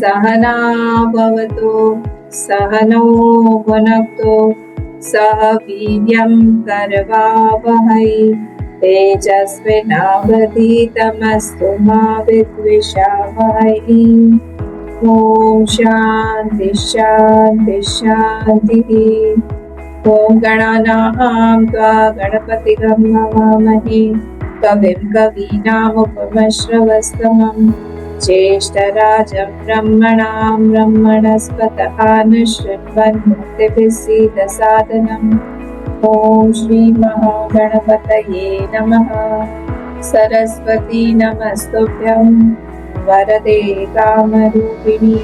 सहना भवतु सहनौ भुनक्तु सह वीर्यं करवावहै तेजस्विनावधीतमस्तु मा विद्विषावहै। ओम शांति शांति शांतिः। ओम गणानां त्वा गणपतिगं नमामहे कविं कवीनामुपमश्रवस्तमं ज्येष्ठराजं ब्रह्मणां ब्रह्मणस्पतः नश्चिन्वन्मुक्तिभिः सीदसादनम्। ओम श्री महागणपतये नमः। सरस्वती नमस्तुभ्यं वरदे कामरूपिणी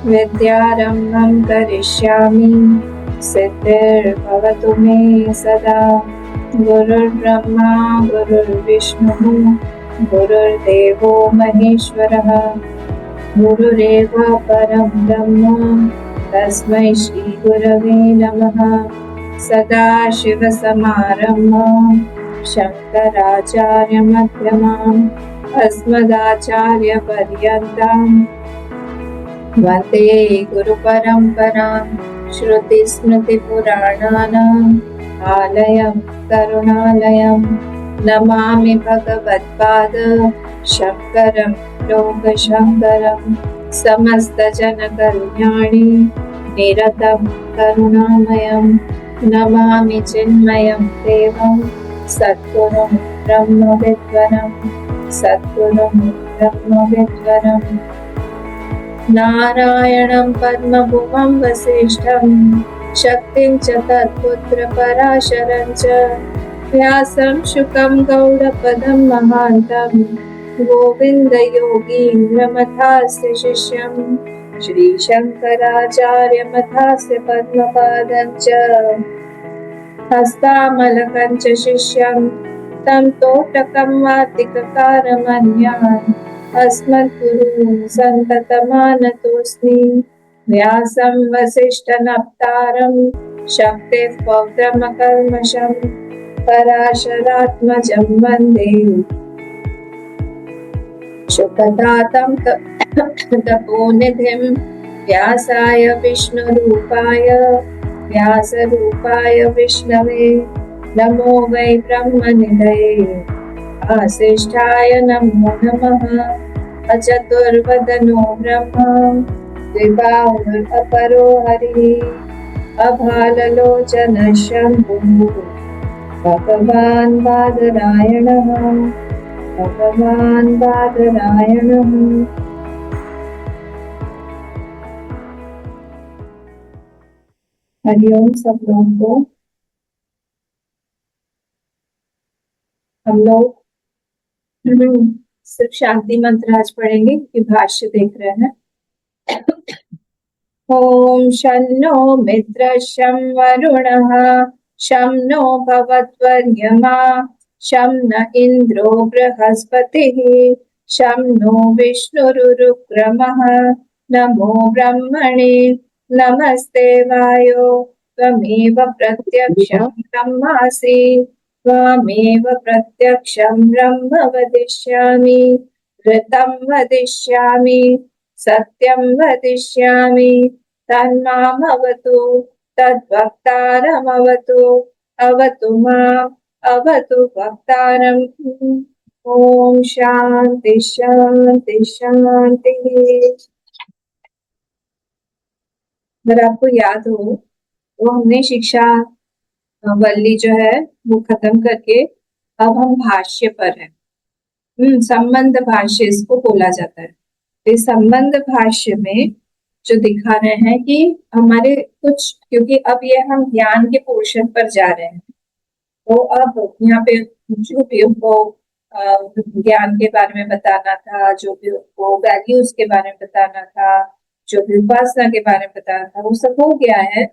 विद्यारम्भं करिष्यामि सिद्धिर्भवतु मे सदा। गुरुर्ब्रह्मा गुरुर्विष्णुः गुरुर्देवो महेश्वरः गुरुरेव परं ब्रह्म तस्मै श्री गुरवे नमः। सदाशिवसमारम्भां शङ्कराचार्यमध्यमाम् अस्मदाचार्यपर्यन्तां वन्दे गुरुपरम्परां। श्रुतिस्मृतिपुराणानाम् आलयं करुणालयं नमामि भगवत्पाद शङ्करं लोकशङ्करं। समस्तजनकल्याणे निरतं करुणामयं नमामि चिन्मयं देवं सद्गुरुं ब्रह्मविद्वरं सद्गुरुं ब्रह्मविद्वरम्। नारायणं पद्मभुवं वसिष्ठं शक्तिं च तत्पुत्रपराशरं च व्यासं शुकं गौडपदं महान्तं गोविन्दयोगीन्द्रमथास्य शिष्यं श्रीशङ्कराचार्यमथास्य पद्मपादं च हस्तामलकं च शिष्यं तं तोटकं वातिककारमन्यान् अस्मद्गुरून् सन्ततमानतोऽस्मि। व्यासं वसिष्ठनप्तारं शक्तेः पौत्रमकल्मषं पराशरात्मजं वन्दे शुकतातं तपोनिधिं व्यासाय विष्णुरूपाय विष्णवे नमो वै ब्रह्मनिधये आसिष्ठाय नमो नमः। अचतुर्वदनो ब्रह्मा द्विबाहुरपरो हरिः अभाललोचनः शम्भुः भगवान् बादरायणः। हरिओम सब लोगों को। हम लोग सिर्फ शांति मंत्र आज पढ़ेंगे क्योंकि भाष्य देख रहे हैं। ओम शन्नो मित्र शं वरुणः शं नो भवत्वर्यमा शं न इंद्रो बृहस्पतिः शं नो विष्णुरुक्रमः नमो ब्रह्मणे नमस्ते वायो त्वमेव प्रत्यक्षं ब्रह्मासि त्वमेव प्रत्यक्षं ब्रह्म वदिष्यामि ऋतं वदिष्यामि सत्यं वदिष्यामि तन्मामवतु तद्वक्तारमवतु अवतु माम् अवतु वक्तारम्। ओम शांति शांति शांति। अगर आपको याद हो वो हमने शिक्षा वल्ली जो है वो खत्म करके अब हम भाष्य पर हैं। संबंध भाष्य इसको बोला जाता है। इस संबंध भाष्य में जो दिखा रहे हैं कि हमारे कुछ, क्योंकि अब ये हम ज्ञान के पोर्शन पर जा रहे हैं, तो अब यहाँ पे जो भी उनको ज्ञान के बारे में बताना था, जो भी उनको वैल्यूज के बारे में बताना था, जो भी उपासना के बारे में बताना था, वो सब हो गया है।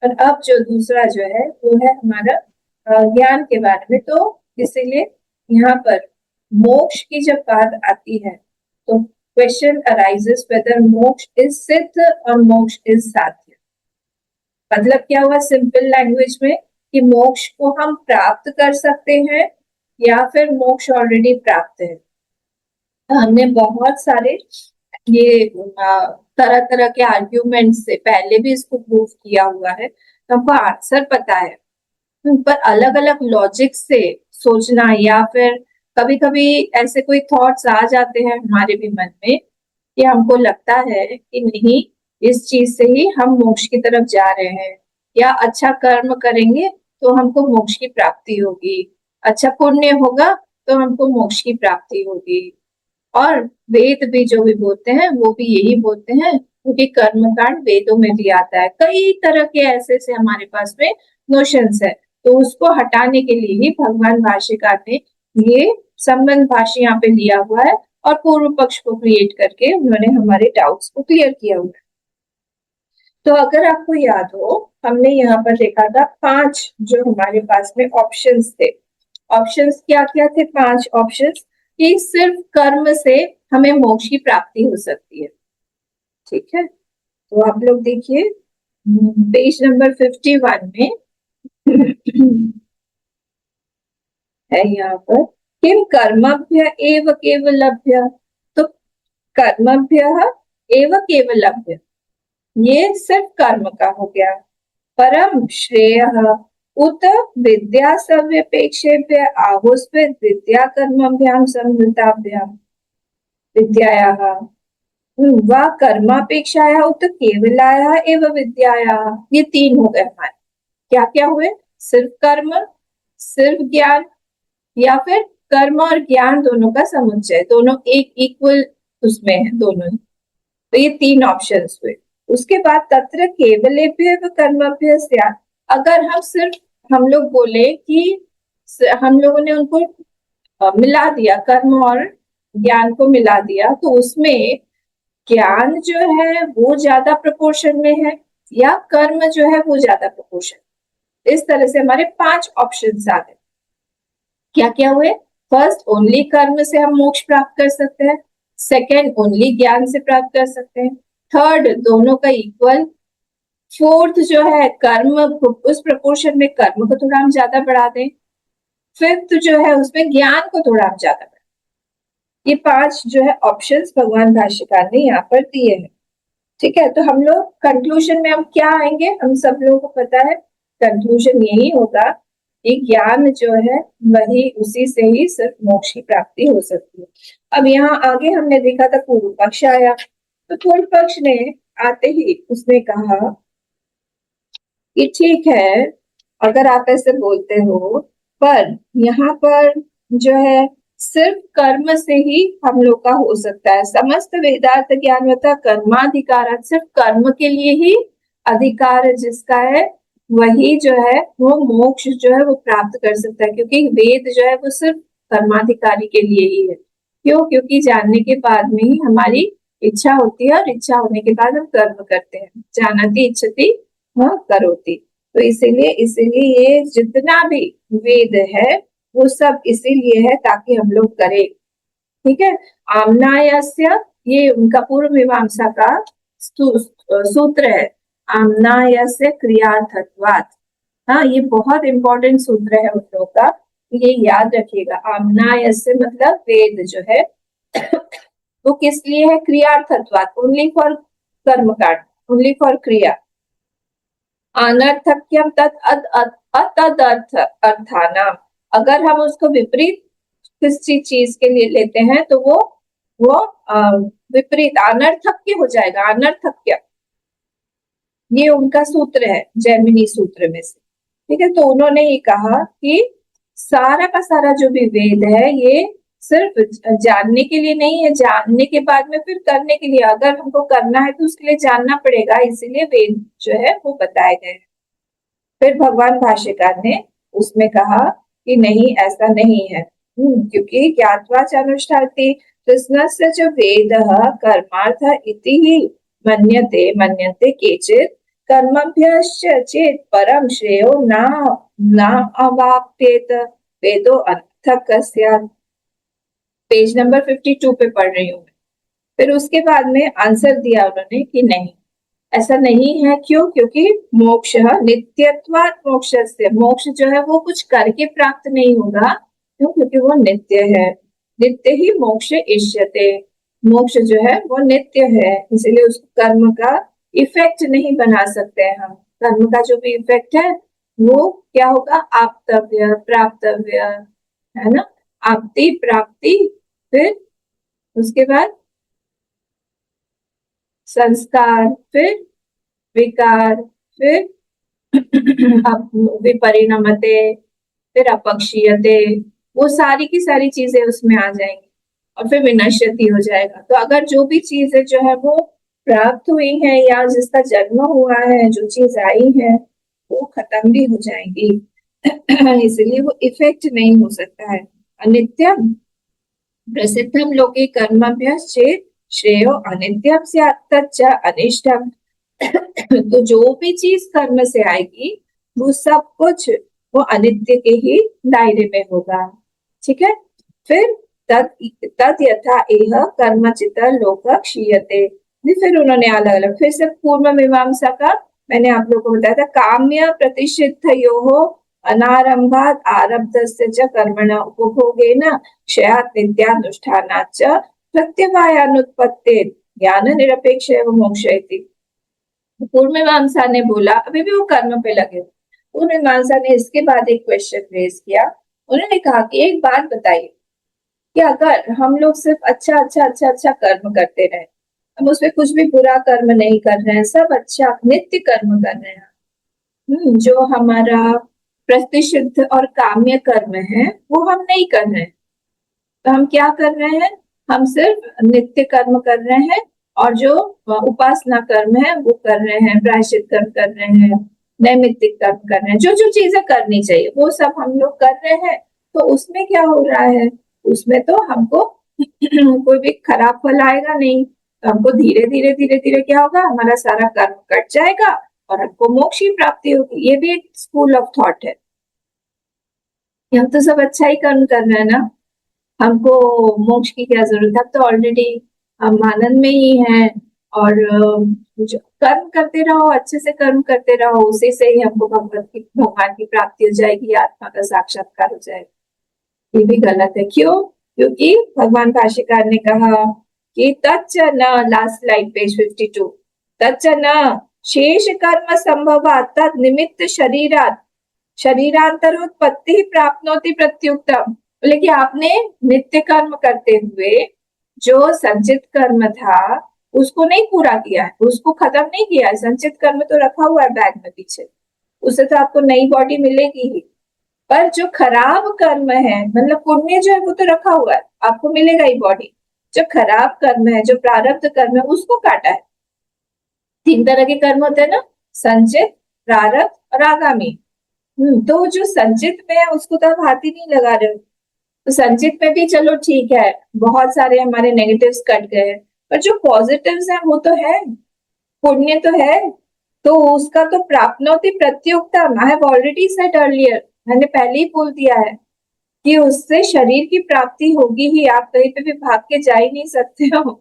और अब जो दूसरा जो है वो है हमारा ज्ञान के बारे में। तो इसीलिए यहाँ पर मोक्ष की जब बात आती है तो क्वेश्चन अराइजेस वेदर मोक्ष इज सिद्ध और मोक्ष इज साध्य। मतलब क्या हुआ सिंपल लैंग्वेज में कि मोक्ष को हम प्राप्त कर सकते हैं या फिर मोक्ष ऑलरेडी प्राप्त है। हमने बहुत सारे ये तरह तरह के आर्ग्यूमेंट से पहले भी इसको प्रूव किया हुआ है, तो हमको आंसर पता है, पर अलग अलग लॉजिक से सोचना या फिर कभी कभी ऐसे कोई थॉट्स आ जाते हैं हमारे भी मन में कि हमको लगता है कि नहीं, इस चीज से ही हम मोक्ष की तरफ जा रहे हैं, या अच्छा कर्म करेंगे तो हमको मोक्ष की प्राप्ति होगी, अच्छा पुण्य होगा तो हमको मोक्ष की प्राप्ति होगी। और वेद भी जो भी बोलते हैं वो भी यही बोलते हैं, क्योंकि कर्म कांड वेदों में भी आता है। कई तरह के ऐसे से हमारे पास में नोशंस है, तो उसको हटाने के लिए ही भगवान भाष्यकार ने ये संबंध भाष्य यहाँ पे लिया हुआ है और पूर्व पक्ष को क्रिएट करके उन्होंने हमारे डाउट्स को क्लियर किया हुआ है। तो अगर आपको याद हो, हमने यहाँ पर देखा था 5 जो हमारे पास में ऑप्शंस थे। ऑप्शंस क्या क्या थे? 5 ऑप्शंस कि सिर्फ कर्म से हमें मोक्ष की प्राप्ति हो सकती है। ठीक है, तो आप लोग देखिए पेज नंबर 51 में है यहाँ पर, किम कर्मभ्य एव केवलभ्य। तो कर्मभ्य एव केवलभ्य, ये सिर्फ कर्म का हो गया। परम श्रेय उत विद्या सव्यपेक्षेभ्य आहुस्विद विद्या कर्मभ्याम समृताभ्याम विद्यायाः वा कर्मापेक्षाया उत केवलाया एवं विद्याया। ये 3 हो गए हमारे। क्या क्या हुए? सिर्फ कर्म, सिर्फ ज्ञान, या फिर कर्म और ज्ञान दोनों का समुच्चय, दोनों एक इक्वल उसमें है दोनों ही। तो ये 3 ऑप्शंस हुए। उसके बाद तत्र केवलेभ्य कर्मभ्य स्यात्। अगर हम सिर्फ हम लोग बोले कि हम लोगों ने उनको मिला दिया, कर्म और ज्ञान को मिला दिया, तो उसमें ज्ञान जो है वो ज्यादा प्रोपोर्शन में है या कर्म जो है वो ज्यादा प्रोपोर्शन। इस तरह से हमारे 5 ऑप्शंस आ गए। क्या क्या हुए? फर्स्ट, ओनली कर्म से हम मोक्ष प्राप्त कर सकते हैं। सेकेंड, ओनली ज्ञान से प्राप्त कर सकते हैं। थर्ड, दोनों का इक्वल। फोर्थ जो है कर्म, उस प्रपोर्शन में कर्म को थोड़ा हम ज्यादा बढ़ा दें। फिफ्थ जो है उसमें ज्ञान को थोड़ा हम ज्यादा बढ़ा। ये 5 जो है ऑप्शंस भगवान भाष्यकार ने यहाँ पर दिए हैं। ठीक है, तो हम लोग कंक्लूजन में हम क्या आएंगे? हम सब लोगों को पता है कंक्लूजन यही होगा कि ज्ञान जो है वही, उसी से ही सिर्फ मोक्ष की प्राप्ति हो सकती है। अब यहाँ आगे हमने देखा था पूर्व पक्ष आया, तो पूर्व पक्ष ने आते ही उसने कहा कि ठीक है, अगर आप ऐसे बोलते हो, पर यहाँ पर जो है सिर्फ कर्म से ही हम लोग का हो सकता है। समस्त वेदार्थ ज्ञानवता कर्माधिकार, सिर्फ कर्म के लिए ही अधिकार जिसका है वही जो है वो मोक्ष जो है वो प्राप्त कर सकता है, क्योंकि वेद जो है वो सिर्फ कर्माधिकारी के लिए ही है। क्यों? क्योंकि जानने के बाद में ही हमारी इच्छा होती है और इच्छा होने के बाद हम कर्म करते हैं। जानती इच्छति करोति। तो इसीलिए इसीलिए ये जितना भी वेद है वो सब इसीलिए है ताकि हम लोग करें। ठीक है, आमनायस्य, ये उनका पूर्व मीमांसा का सूत्र है, आमनायस्य क्रियार्थत्वात्। हाँ, ये बहुत इंपॉर्टेंट सूत्र है उन लोगों का, ये याद रखिएगा। आमनायस्य मतलब वेद जो है वो किस लिए है? क्रियार्थत्वात्, ओनली फॉर कर्म कांड, ओनली फॉर क्रिया। अनर्थक्यम अतदर्थ अर्थानाम, अगर हम उसको विपरीत किसी चीज के लिए लेते हैं तो वो विपरीत अनर्थक्य हो जाएगा। अनर्थक्य ये उनका सूत्र है जैमिनी सूत्र में से। ठीक है, तो उन्होंने ये कहा कि सारा का सारा जो भी वेद है ये सिर्फ जानने के लिए नहीं है, जानने के बाद में फिर करने के लिए। अगर हमको करना है तो उसके लिए जानना पड़ेगा, इसीलिए वेद जो है वो बताए गए। फिर भगवान भाष्यकार ने उसमें कहा कि नहीं, ऐसा नहीं है, क्योंकि ज्ञात्वा च अनुष्ठाति कृष्णस्य च वेदः कर्मार्थ इति ही मन्यते मन्यन्ते केचित् कर्मभ्यश्च चेत् परम श्रेयो न अवाप्येत वेदो अनर्थक स्यात्। पेज नंबर 52 पे पढ़ रही हूँ। फिर उसके बाद में आंसर दिया उन्होंने कि नहीं, ऐसा नहीं है। क्यों? क्योंकि मोक्ष नित्यत्वात् मोक्षस्य, मोक्ष जो है वो कुछ करके प्राप्त नहीं होगा। क्यों? क्योंकि वो नित्य है। नित्य ही मोक्ष इष्यते, मोक्ष जो है वो नित्य है, इसलिए उसको कर्म का इफेक्ट नहीं बना सकते हम। कर्म का जो भी इफेक्ट है वो क्या होगा, आपतव्य प्राप्तव्य, है ना। आपति प्राप्ति, फिर उसके बाद संस्कार, फिर विकार, फिर विपरिणमते, फिर अपक्षीयते, वो सारी की सारी चीजें उसमें आ जाएंगी और फिर विनश्यति हो जाएगा। तो अगर जो भी चीजें जो है वो प्राप्त हुई है या जिसका जन्म हुआ है, जो चीज आई है वो खत्म भी हो जाएंगी। इसलिए वो इफेक्ट नहीं हो सकता है। अनित्यम प्रसिद्धम लोके कर्मभ्य चेत श्रेयो अनित्यम स्यात् तच्च अनिष्टम। तो जो भी चीज कर्म से आएगी वो सब कुछ वो अनित्य के ही दायरे में होगा। ठीक है। फिर तद यथा एह कर्मचित लोक क्षीयते। फिर उन्होंने अलग अलग, फिर से पूर्व मीमांसा का मैंने आप लोगों को बताया था, काम्य प्रतिषिद्धयोः अनारंभात आरब्धस्य च कर्मण उपभोगेन क्षयात् नित्यानुष्ठानात् च प्रत्यवायानुत्पत्ते ज्ञान निरपेक्ष एवं मोक्ष इति। पूर्व मीमांसा ने बोला, अभी भी वो कर्म पे लगे। पूर्व मीमांसा ने इसके बाद एक क्वेश्चन रेज किया। उन्होंने कहा कि एक बात बताइए कि अगर हम लोग सिर्फ अच्छा अच्छा अच्छा अच्छा कर्म करते रहे, हम उसमें कुछ भी बुरा कर्म नहीं कर रहे हैं, सब अच्छा नित्य कर्म कर रहे हैं, जो हमारा प्रतिषिद्ध और काम्य कर्म है वो हम नहीं कर रहे हैं, तो हम क्या कर रहे हैं, हम सिर्फ नित्य कर्म कर रहे हैं और जो उपासना कर्म है वो कर रहे हैं, प्रायश्चित कर्म कर रहे हैं, नैमित्तिक कर्म कर रहे हैं, जो जो चीजें करनी चाहिए वो सब हम लोग कर रहे हैं। तो उसमें क्या हो रहा है, उसमें तो हमको कोई भी खराब फल आएगा नहीं, तो हमको धीरे धीरे धीरे धीरे क्या होगा, हमारा सारा कर्म कट जाएगा और हमको मोक्ष की प्राप्ति होगी। ये भी एक स्कूल ऑफ थॉट है। हम तो सब अच्छा ही कर्म कर रहे हैं ना, हमको मोक्ष की क्या जरूरत है, अब तो ऑलरेडी हम आनंद में ही हैं। और जो कर्म करते रहो, अच्छे से कर्म करते रहो, उसी से ही हमको भगवान की प्राप्ति हो जाएगी, आत्मा का साक्षात्कार हो जाएगा। ये भी गलत है। क्यों? क्योंकि भगवान भाष्यकार ने कहा कि तच्च न, लास्ट स्लाइड पेज 52, तच्च न शेष कर्म संभवात् तद निमित्त शरीरात् शरीरांतरोत्पत्ति प्राप्नोति प्रत्युक्तम। बोले कि आपने नित्य कर्म करते हुए जो संचित कर्म था उसको नहीं पूरा किया है, उसको खत्म नहीं किया है। संचित कर्म तो रखा हुआ है बैग में पीछे, उससे तो आपको नई बॉडी मिलेगी ही। पर जो खराब कर्म है, मतलब पुण्य जो है वो तो रखा हुआ है, आपको मिलेगा ही बॉडी। जो खराब कर्म है, जो प्रारब्ध कर्म है, उसको काटा है। तीन तरह के कर्म होते हैं ना, संचित, प्रारब्ध और आगामी। तो जो संचित में है उसको तो आप हाथ ही नहीं लगा रहे हो। तो संचित में भी चलो ठीक है, बहुत सारे हमारे नेगेटिव्स कट गए, पर जो पॉजिटिव्स हैं वो तो है, पुण्य तो है। तो उसका तो प्राप्नोति प्रत्युक्तम, I have already said earlier, मैंने पहले ही बोल दिया है कि उससे शरीर की प्राप्ति होगी ही, आप कहीं पे भी भाग के जा ही नहीं सकते हो।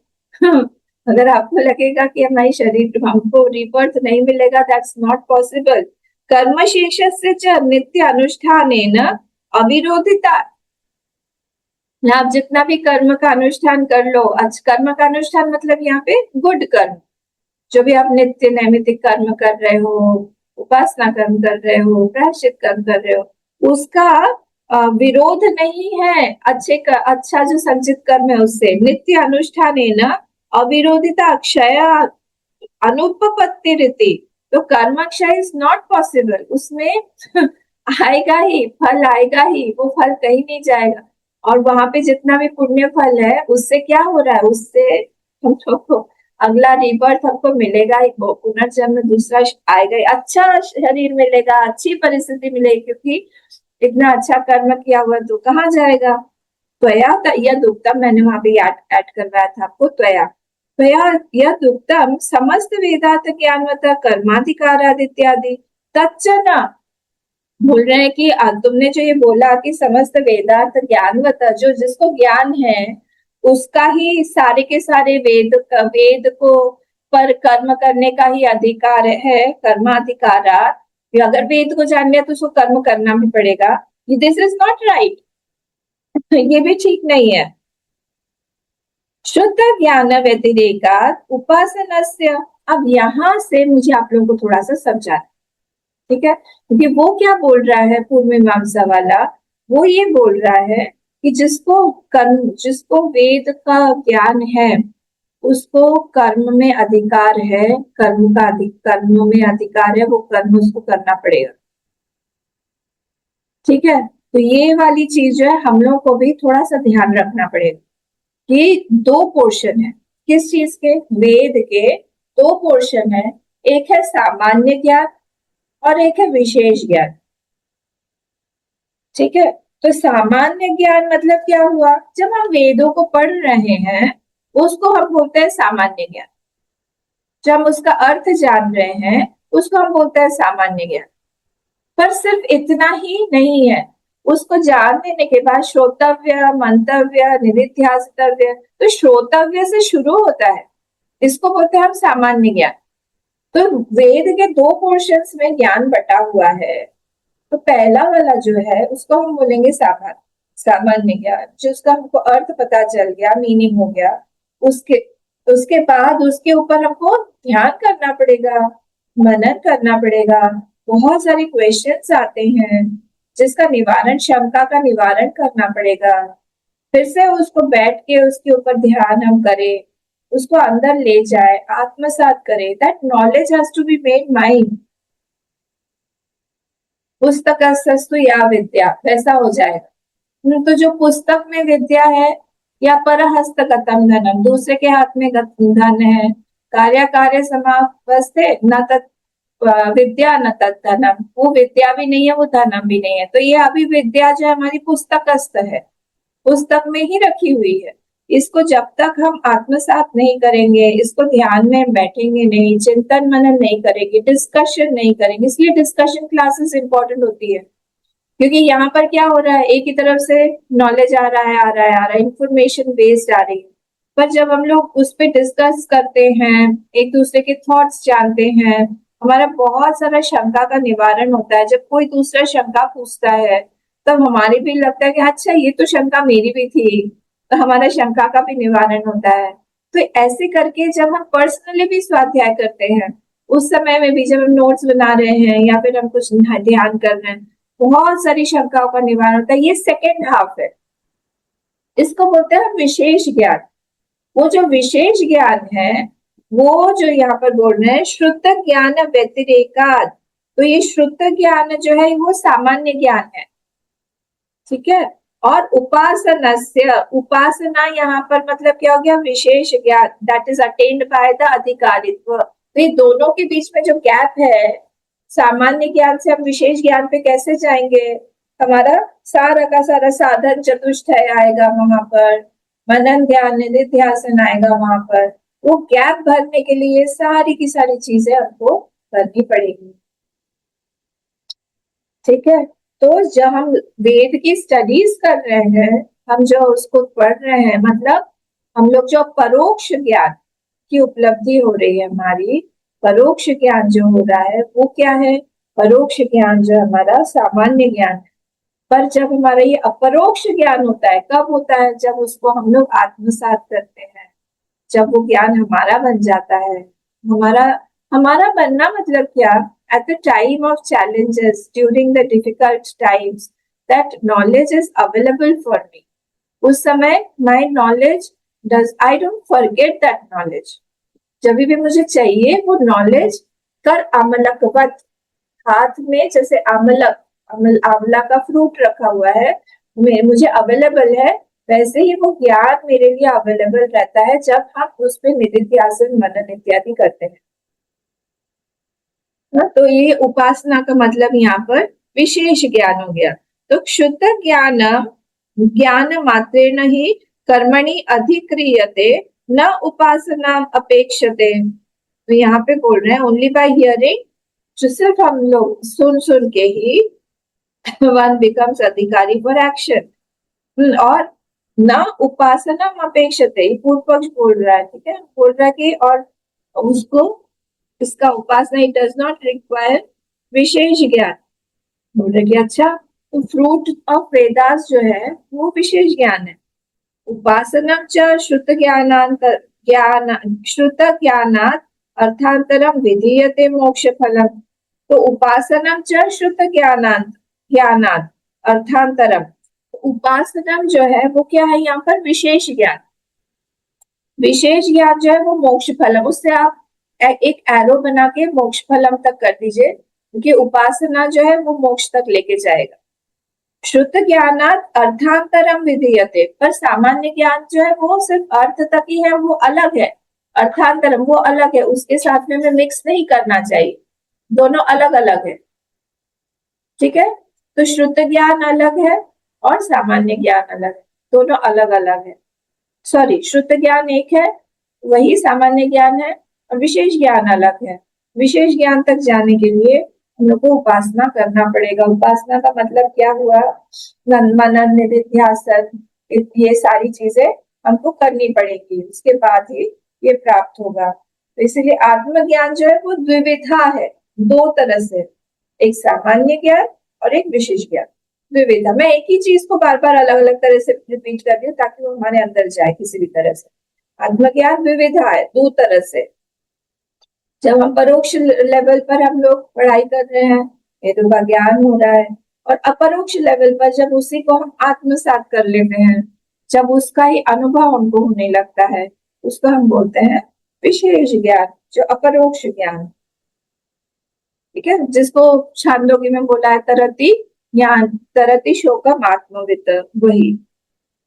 अगर आपको लगेगा कि हमारी शरीर, हमको रीबर्थ नहीं मिलेगा, दैट्स नॉट पॉसिबल। कर्म शीर्षस्य च नित्य अनुष्ठानेन अविरोधिता। आप जितना भी कर्म का अनुष्ठान कर लो, कर्म का अनुष्ठान मतलब यहाँ पे गुड कर्म, जो भी आप नित्य नैमित्तिक कर्म कर रहे हो, उपासना कर्म कर रहे हो, प्रायश्चित कर्म कर रहे हो, उसका विरोध नहीं है अच्छा जो संचित कर्म है उससे। नित्य अनुष्ठान है ना, अविरोधिता अक्षय अनुपपत्ति रीति। तो कर्म अक्षय इज नॉट पॉसिबल, उसमें आएगा ही, फल आएगा ही, वो फल कहीं नहीं जाएगा। और वहां पे जितना भी पुण्य फल है उससे क्या हो रहा है, उससे हम लोग को अगला रीबर्थ हमको मिलेगा ही, पुनर्जन्म दूसरा आएगा ही, अच्छा शरीर मिलेगा, अच्छी परिस्थिति मिलेगी, क्योंकि इतना अच्छा कर्म किया हुआ तो कहाँ जाएगा। त्वया यद उक्तम, मैंने वहां पे ऐड करवाया था आपको, त्वया त्वया यद उक्तम समस्त वेदांत ज्ञानवत कर्माधिकाराद इत्यादि तच्च न। बोल रहे हैं कि तुमने जो ये बोला कि समस्त वेदांत ज्ञानवत, जो जिसको ज्ञान है उसका ही सारे के सारे वेद को पर कर्म करने का ही अधिकार है, कर्माधिकार। अगर वेद को जान लिया तो उसको कर्म करना भी पड़ेगा। दिस इज नॉट राइट, ये भी ठीक नहीं है। शुद्ध ज्ञान व्यतिरेकात् उपासनस्य। अब यहाँ से मुझे आप लोगों को थोड़ा सा समझाना, ठीक है, क्योंकि वो क्या बोल रहा है पूर्व मीमांसा वाला, वो ये बोल रहा है कि जिसको वेद का ज्ञान है उसको कर्म में अधिकार है, कर्म में अधिकार है, वो कर्म उसको करना पड़ेगा। ठीक है, तो ये वाली चीज जो है हम लोग को भी थोड़ा सा ध्यान रखना पड़ेगा कि दो पोर्शन है किस चीज के, वेद के दो पोर्शन है, एक है सामान्य ज्ञान और एक है विशेष ज्ञान। ठीक है, तो सामान्य ज्ञान मतलब क्या हुआ, जब हम वेदों को पढ़ रहे हैं उसको हम बोलते हैं सामान्य ज्ञान, जब हम उसका अर्थ जान रहे हैं उसको हम बोलते हैं सामान्य ज्ञान। पर सिर्फ इतना ही नहीं है, उसको जान लेने के बाद श्रोतव्य, मंतव्य, निधिध्यासितव्य, तो श्रोतव्य से शुरू होता है, इसको बोलते हैं हम सामान्य ज्ञान। तो वेद के दो पोर्शंस में ज्ञान बटा हुआ है, तो पहला वाला जो है उसको हम बोलेंगे सामान्य, सामान्य ज्ञान, जिसका हमको अर्थ पता चल गया, मीनिंग हो गया, उसके उसके बाद उसके ऊपर हमको ध्यान करना पड़ेगा, मनन करना पड़ेगा, बहुत सारे क्वेश्चंस आते हैं जिसका निवारण, शंका का निवारण करना पड़ेगा, फिर से उसको बैठ के उसके ऊपर ध्यान हम करें, उसको अंदर ले जाए, आत्मसात करें, that knowledge has to be made mind. पुस्तकस्तु या विद्या वैसा हो जाएगा। तो जो पुस्तक में विद्या है या परहस्तगतम धनम, दूसरे के हाथ में धन है, कार्य कार्य समापस्ते न तत् विद्या न तत् धनम, वो विद्या भी नहीं है वो धनम भी नहीं है। तो ये अभी विद्या जो हमारी पुस्तकस्त है, पुस्तक में ही रखी हुई है, इसको जब तक हम आत्मसात नहीं करेंगे, इसको ध्यान में बैठेंगे नहीं, चिंतन मनन नहीं करेंगे, डिस्कशन नहीं करेंगे, इसलिए डिस्कशन क्लासेस इंपॉर्टेंट होती है, क्योंकि यहाँ पर क्या हो रहा है, एक ही तरफ से नॉलेज आ रहा है आ रहा है आ रहा है, इंफॉर्मेशन बेस्ड आ रही है, पर जब हम लोग उस पर डिस्कस करते हैं, एक दूसरे के थॉट्स जानते हैं, हमारा बहुत सारा शंका का निवारण होता है। जब कोई दूसरा शंका पूछता है तब हमारी भी लगता है कि अच्छा ये तो शंका मेरी भी थी, तो हमारा शंका का भी निवारण होता है। तो ऐसे करके जब हम पर्सनली भी स्वाध्याय करते हैं, उस समय में भी जब हम नोट्स बना रहे हैं या फिर हम कुछ ध्यान कर रहे हैं, बहुत सारी शंकाओं का निवारण होता है। ये सेकेंड हाफ है, इसको बोलते हैं विशेष ज्ञान। वो जो विशेष ज्ञान है वो जो यहाँ पर बोल रहे हैं श्रुत ज्ञान व्यतिरेकाद, तो ये श्रुत ज्ञान जो है वो सामान्य ज्ञान है। ठीक है, और उपासनस्य, उपासना यहाँ पर मतलब क्या हो गया, विशेष ज्ञान, that is attend by the अधिकारित्व। तो ये दोनों के बीच में जो गैप है, सामान्य ज्ञान से हम विशेष ज्ञान पे कैसे जाएंगे, हमारा सारा का सारा साधन चतुष्टय आएगा वहां पर, मनन ध्यान निधिध्यासन आएगा वहां पर, वो गैप भरने के लिए सारी की सारी चीजें हमको करनी पड़ेगी। ठीक है, तो जब हम वेद की स्टडीज कर रहे हैं, हम जो उसको पढ़ रहे हैं, मतलब हम लोग जो परोक्ष ज्ञान की उपलब्धि हो रही है, हमारी परोक्ष ज्ञान जो हो रहा है वो क्या है, परोक्ष ज्ञान जो हमारा सामान्य ज्ञान है। पर जब हमारा ये अपरोक्ष ज्ञान होता है, कब होता है, जब उसको हम लोग आत्मसात करते हैं, जब वो ज्ञान हमारा बन जाता है। हमारा हमारा बनना मतलब क्या, at the time of challenges, during the difficult times, that knowledge is available for me, उस समय my knowledge does, I don't forget that knowledge, जब भी मुझे चाहिए वो नॉलेज कर अमलकवत, हाथ में जैसे अमलक, आंवला का फ्रूट रखा हुआ है, मुझे अवेलेबल है, वैसे ही वो ज्ञान मेरे लिए अवेलेबल रहता है जब हम उस पर निधिध्यासन मनन इत्यादि करते हैं। तो ये उपासना का मतलब यहाँ पर विशेष ज्ञान हो गया। तो शुद्ध ज्ञान ज्ञान मात्रेण ही कर्मणि अधिक्रियते न उपासना अपेक्षते। तो यहाँ पे बोल रहे हैं ओनली बाय हियरिंग, जो सिर्फ हम लोग सुन सुन के ही वन बिकम्स अधिकारी फॉर एक्शन, और न उपासना अपेक्षते, पूर्व पक्ष बोल रहा है, ठीक है, बोल रहा है कि और उसको, इसका उपासना इट डज नॉट रिक्वायर विशेष ज्ञान। बोल रहे कि अच्छा, तो फ्रूट ऑफ वेदास जो है वो विशेष ज्ञान है, उपासनं च श्रुतज्ञानात् अर्थांतरं विधीयते मोक्षफलम्। तो उपासनं च ज्ञानात् अर्थांतरम, उपासनम जो है वो क्या है यहाँ पर, विशेष ज्ञान। विशेष ज्ञान जो है वो मोक्ष फलम, उससे आप एक एरो बना के मोक्ष फलम तक कर दीजिए, क्योंकि उपासना जो है वो मोक्ष तक लेके जाएगा। शुद्ध ज्ञानात अर्थांतरम विधीयते, पर सामान्य ज्ञान जो है वो सिर्फ अर्थ तक ही है, वो अलग है। अर्थांतरम वो अलग है, उसके साथ में मिक्स नहीं करना चाहिए, दोनों अलग अलग है। ठीक है, तो शुद्ध ज्ञान अलग है और सामान्य ज्ञान अलग है, दोनों अलग अलग है। सॉरी, शुद्ध ज्ञान एक है, वही सामान्य ज्ञान है, और विशेष ज्ञान अलग है। विशेष ज्ञान तक जाने के लिए हम लोग को उपासना करना पड़ेगा। उपासना का मतलब क्या हुआ, मनन निधिध्यासन, ये सारी चीजें हमको करनी पड़ेगी, उसके बाद ही ये प्राप्त होगा। तो इसलिए आत्मज्ञान जो है वो द्विविधा है, दो तरह से, एक सामान्य ज्ञान और एक विशेष ज्ञान, द्विविधा। मैं एक ही चीज को बार बार अलग अलग तरह से रिपीट कर रही हूँ ताकि वो हमारे अंदर जाए किसी भी तरह से। आत्मज्ञान द्विविधा है, दो तरह से। जब हम परोक्ष लेवल पर हम लोग पढ़ाई कर रहे हैं, वेदों का ज्ञान हो रहा है, और अपरोक्ष लेवल पर जब उसी को हम आत्मसात कर लेते हैं, जब उसका ही अनुभव हमको होने लगता है, उसको हम बोलते हैं विशेष ज्ञान, जो अपरोक्ष ज्ञान। ठीक है, जिसको छांदोग्य में बोला है तरति ज्ञान, तरति शोकम आत्मवित, वही।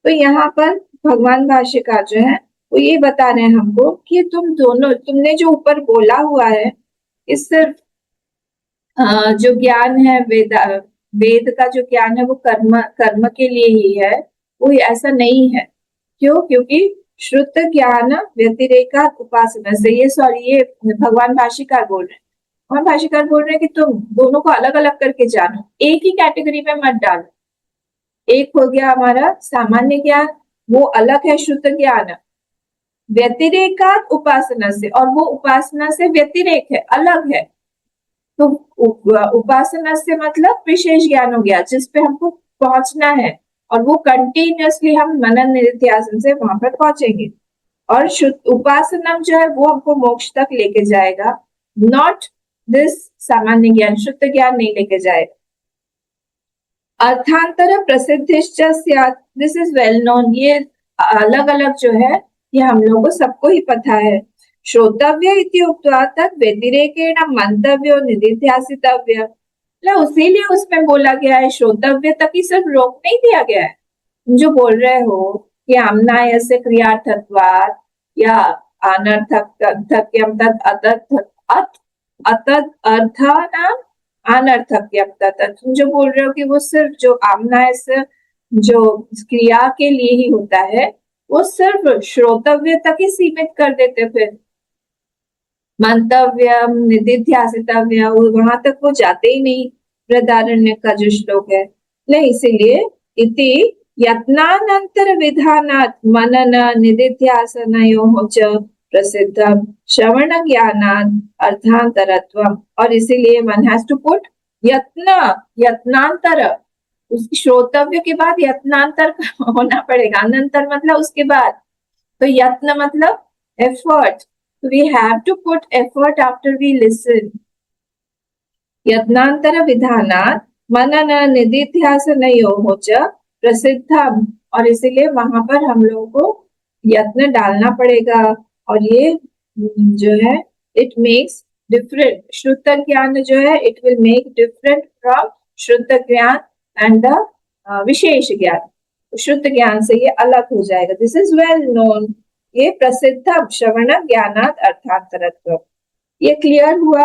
तो यहाँ पर भगवान भाष्यकार जो है वो ये बता रहे हैं हमको कि तुमने जो ऊपर बोला हुआ है, इस सिर्फ जो ज्ञान है वेद का जो ज्ञान है वो कर्म कर्म के लिए ही है, वो ऐसा नहीं है। क्यों? क्योंकि श्रुत ज्ञान व्यतिरेका उपासना से, ये भगवान भाष्यकार बोल रहे हैं। भगवान भाष्यकार बोल रहे हैं कि तुम दोनों को अलग अलग करके जानो, एक ही कैटेगरी में मत डालो। एक हो गया हमारा सामान्य ज्ञान, वो अलग है शुद्ध ज्ञान, व्यतिरेकात उपासना से, और वो उपासना से व्यतिरेक है, अलग है। तो उपासना से मतलब विशेष ज्ञान हो गया, जिस पे हमको पहुंचना है, और वो कंटिन्यूअसली हम मनन निधिध्यासन से वहां पर पहुंचेंगे। और शुद्ध उपासना जो है वो हमको मोक्ष तक लेके जाएगा, नॉट दिस सामान्य ज्ञान, शुद्ध ज्ञान नहीं लेके जाएगा। अर्थांतर प्रसिद्धिश्च स्यात्, दिस इज वेल नोन, ये अलग अलग जो है ये हम लोगों को सबको ही पता है। श्रोतव्य इति उक्त्वा तत् व्यतिरेकेण मंतव्यो निधिध्यासितव्य, उसीलिए उसमें बोला गया है श्रोतव्य तक ही सिर्फ रोक नहीं दिया गया है। जो बोल रहे हो कि आमनाय से क्रियार्थत्वात् या अनर्थक्यम तत् अतत् अर्थानाम अनर्थक्यम तत्, तुम जो बोल रहे हो कि वो सिर्फ जो आमनाय से जो क्रिया के लिए ही होता है, वो सिर्फ श्रोतव्य तक ही सीमित कर देते, फिर मंतव्यम निधिध्यासितव्य वहां तक वो जाते ही नहीं। बृहदारण्य का जो श्लोक है, नहीं, इसीलिए इति यत्नानंतर विधानात् मनन निधिध्यासनयोः च प्रसिद्धम श्रवण ज्ञानात् अर्थांतरत्वम, और इसीलिए वन हैज टू पुट यत्नांतर, उस श्रोतव्य के बाद यत्नांतर होना पड़ेगा। अनंतर मतलब उसके बाद, तो यत्न मतलब effort, we have to put effort after we listen. यत्नांतर विधानात् मनन निधिध्यासनयोः च प्रसिद्धम, और इसीलिए वहां पर हम लोगों को यत्न डालना पड़ेगा। और ये जो है इट मेक्स डिफरेंट, शुद्ध ज्ञान जो है it will make different from शुद्ध ज्ञान एंड द विशेष ज्ञान। शुद्ध ज्ञान से ये अलग हो जाएगा, दिस इज वेल नोन। ये प्रसिद्ध श्रवण ज्ञानात् अर्थांतरत्व, ये क्लियर हुआ।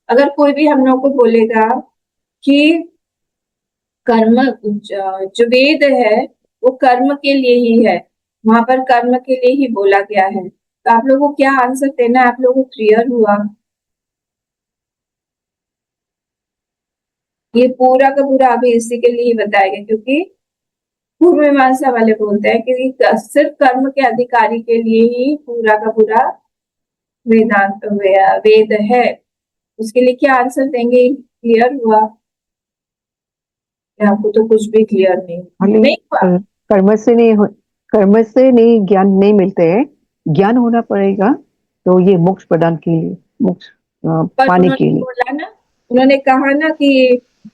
अगर कोई भी हम लोग को बोलेगा कि कर्म जो वेद है वो कर्म के लिए ही है, वहां पर कर्म के लिए ही बोला गया है, तो आप लोगों को क्या आंसर देना है? आप लोगों को क्लियर हुआ? ये पूरा का पूरा अभी इसी के लिए ही बताएगा, क्योंकि पूर्व मीमांसा वाले बोलते हैं कि सिर्फ कर्म के अधिकारी के लिए ही पूरा का पूरा वेदांत वेद है। उसके लिए क्या आंसर देंगे? क्लियर हुआ? आपको तो कुछ भी क्लियर नहीं हुआ? कर्म से नहीं कर्म से नहीं, ज्ञान नहीं मिलते हैं, ज्ञान होना पड़ेगा तो ये मोक्ष प्रदान के लिए, मोक्ष पर पाने के उन्होंने लिए। बोला ना, उन्होंने कहा ना कि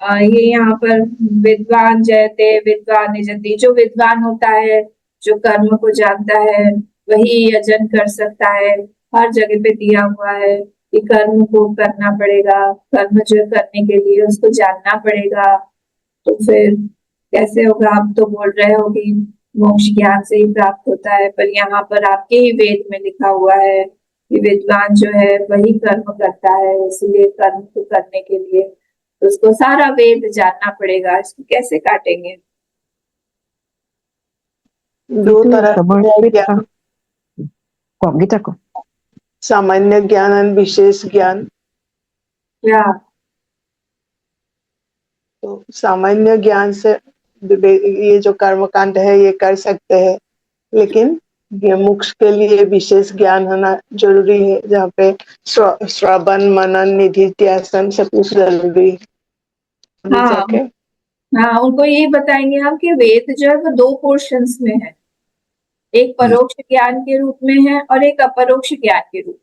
ये यहाँ पर विद्वान जयते विद्वान निजति, जो विद्वान होता है, जो कर्म को जानता है, वही यजन कर सकता है। हर जगह पे दिया हुआ है कि कर्म को करना पड़ेगा, कर्म जो करने के लिए उसको जानना पड़ेगा। तो फिर कैसे होगा? आप तो बोल रहे हो कि मोक्ष ज्ञान से ही प्राप्त होता है, पर यहाँ पर आपके ही वेद में लिखा हुआ है कि विद्वान जो है वही कर्म करता है, इसलिए कर्म को करने के लिए तो उसको सारा वेद जानना पड़ेगा। इसको कैसे काटेंगे? ये दो तो तरह समर्पित ज्ञान, गीता को सामान्य ज्ञान और विशेष ज्ञान। क्या? तो सामान्य ज्ञान से ये जो कर्मकांड है ये कर सकते हैं, लेकिन ये मोक्ष के लिए विशेष ज्ञान होना जरूरी है, जहाँ पे श्रवण मनन निधिध्यासन सब कुछ जरूरी है। आगे हाँ जाके हाँ, उनको यही बताएंगे हम कि वेद जो है वो दो पोर्शंस में है, एक परोक्ष ज्ञान के रूप में है और एक अपरोक्ष ज्ञान के रूप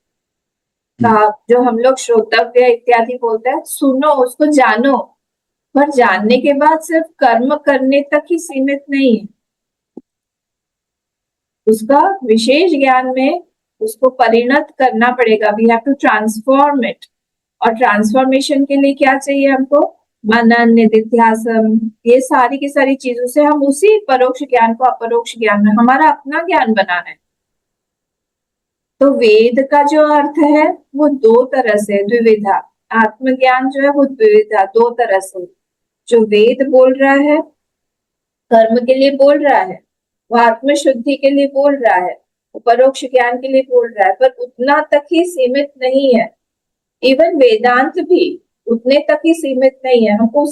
का, जो हम लोग श्रोतव्य इत्यादि बोलते हैं। सुनो, उसको जानो, पर जानने के बाद सिर्फ कर्म करने तक ही सीमित नहीं है। उसका विशेष ज्ञान में उसको परिणत करना पड़ेगा। We have to transform it. और ट्रांसफॉर्मेशन के लिए क्या चाहिए हमको? मनन निधिध्यासन, ये सारी की सारी चीजों से हम उसी परोक्ष ज्ञान को अपरोक्ष ज्ञान में हमारा अपना ज्ञान बनाना है। तो वेद का जो अर्थ है वो दो तरह से, द्विविधा। आत्मज्ञान जो है वो द्विविधा, दो तरह से। जो वेद बोल रहा है, कर्म के लिए बोल रहा है, वो आत्म शुद्धि के लिए बोल रहा है, वो परोक्ष ज्ञान के लिए बोल रहा है, पर उतना तक ही सीमित नहीं है। इवन वेदांत भी उतने तक ही सीमित नहीं है। हमको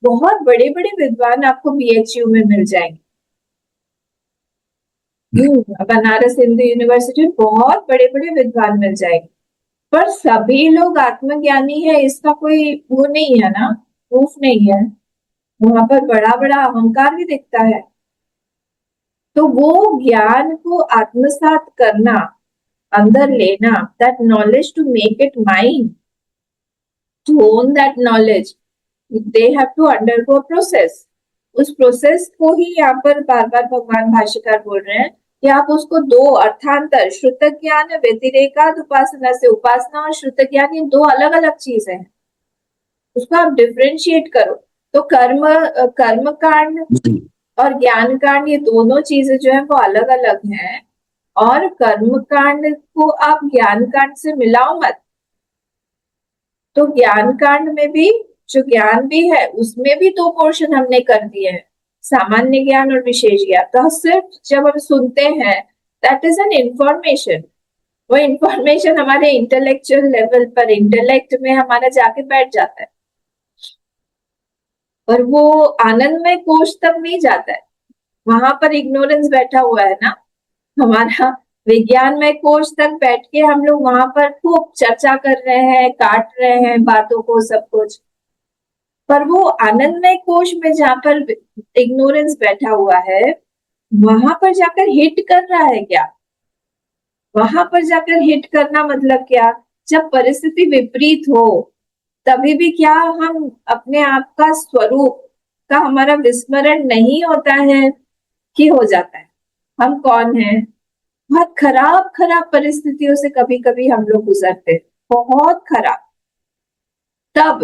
बहुत बड़े बड़े विद्वान आपको बीएचयू में मिल जाएंगे। बनारस हिंदू यूनिवर्सिटी में बहुत बड़े बड़े विद्वान मिल जाएंगे, पर सभी लोग आत्मज्ञानी है इसका कोई वो नहीं है ना, प्रूफ नहीं है। वहां पर बड़ा बड़ा अहंकार भी दिखता है। तो वो ज्ञान को आत्मसात करना, अंदर लेना, that knowledge to make it mind, to own that knowledge, they have to undergo process. उस प्रोसेस को ही यहाँ पर बार बार भगवान भाष्यकार बोल रहे हैं कि आप उसको दो अर्थांतर, श्रुत ज्ञान व्यतिरेकाद उपासना से, उपासना और श्रुत ज्ञान ये दो अलग अलग चीजें हैं, उसको आप डिफ्रेंशिएट करो। तो कर्म कांड और ज्ञान कांड ये दोनों चीजें जो है वो अलग अलग हैं, और कर्म कांड को आप ज्ञान कांड से मिलाओ मत। तो ज्ञान कांड में भी जो ज्ञान भी है उसमें भी दो पोर्शन हमने कर दिए हैं, सामान्य ज्ञान और विशेष ज्ञान। तो सिर्फ जब हम सुनते हैं, दैट इज एन इंफॉर्मेशन। वो इंफॉर्मेशन हमारे इंटेलेक्चुअल लेवल पर, इंटेलेक्ट में हमारा जाके बैठ जाता है, और वो आनंदमय कोश तक नहीं जाता है। वहां पर इग्नोरेंस बैठा हुआ है ना हमारा। विज्ञान में कोश तक बैठ के हम लोग वहां पर खूब चर्चा कर रहे हैं, काट रहे हैं बातों को, सब कुछ। पर वो आनंदमय कोश में जहाँ पर इग्नोरेंस बैठा हुआ है, वहां पर जाकर हिट कर रहा है क्या? वहां पर जाकर हिट करना मतलब क्या? जब परिस्थिति विपरीत हो तभी भी क्या हम अपने आप का स्वरूप का हमारा विस्मरण नहीं होता है कि हो जाता है? हम कौन हैं? बहुत खराब खराब परिस्थितियों से कभी कभी हम लोग गुजरते हैं, बहुत खराब। तब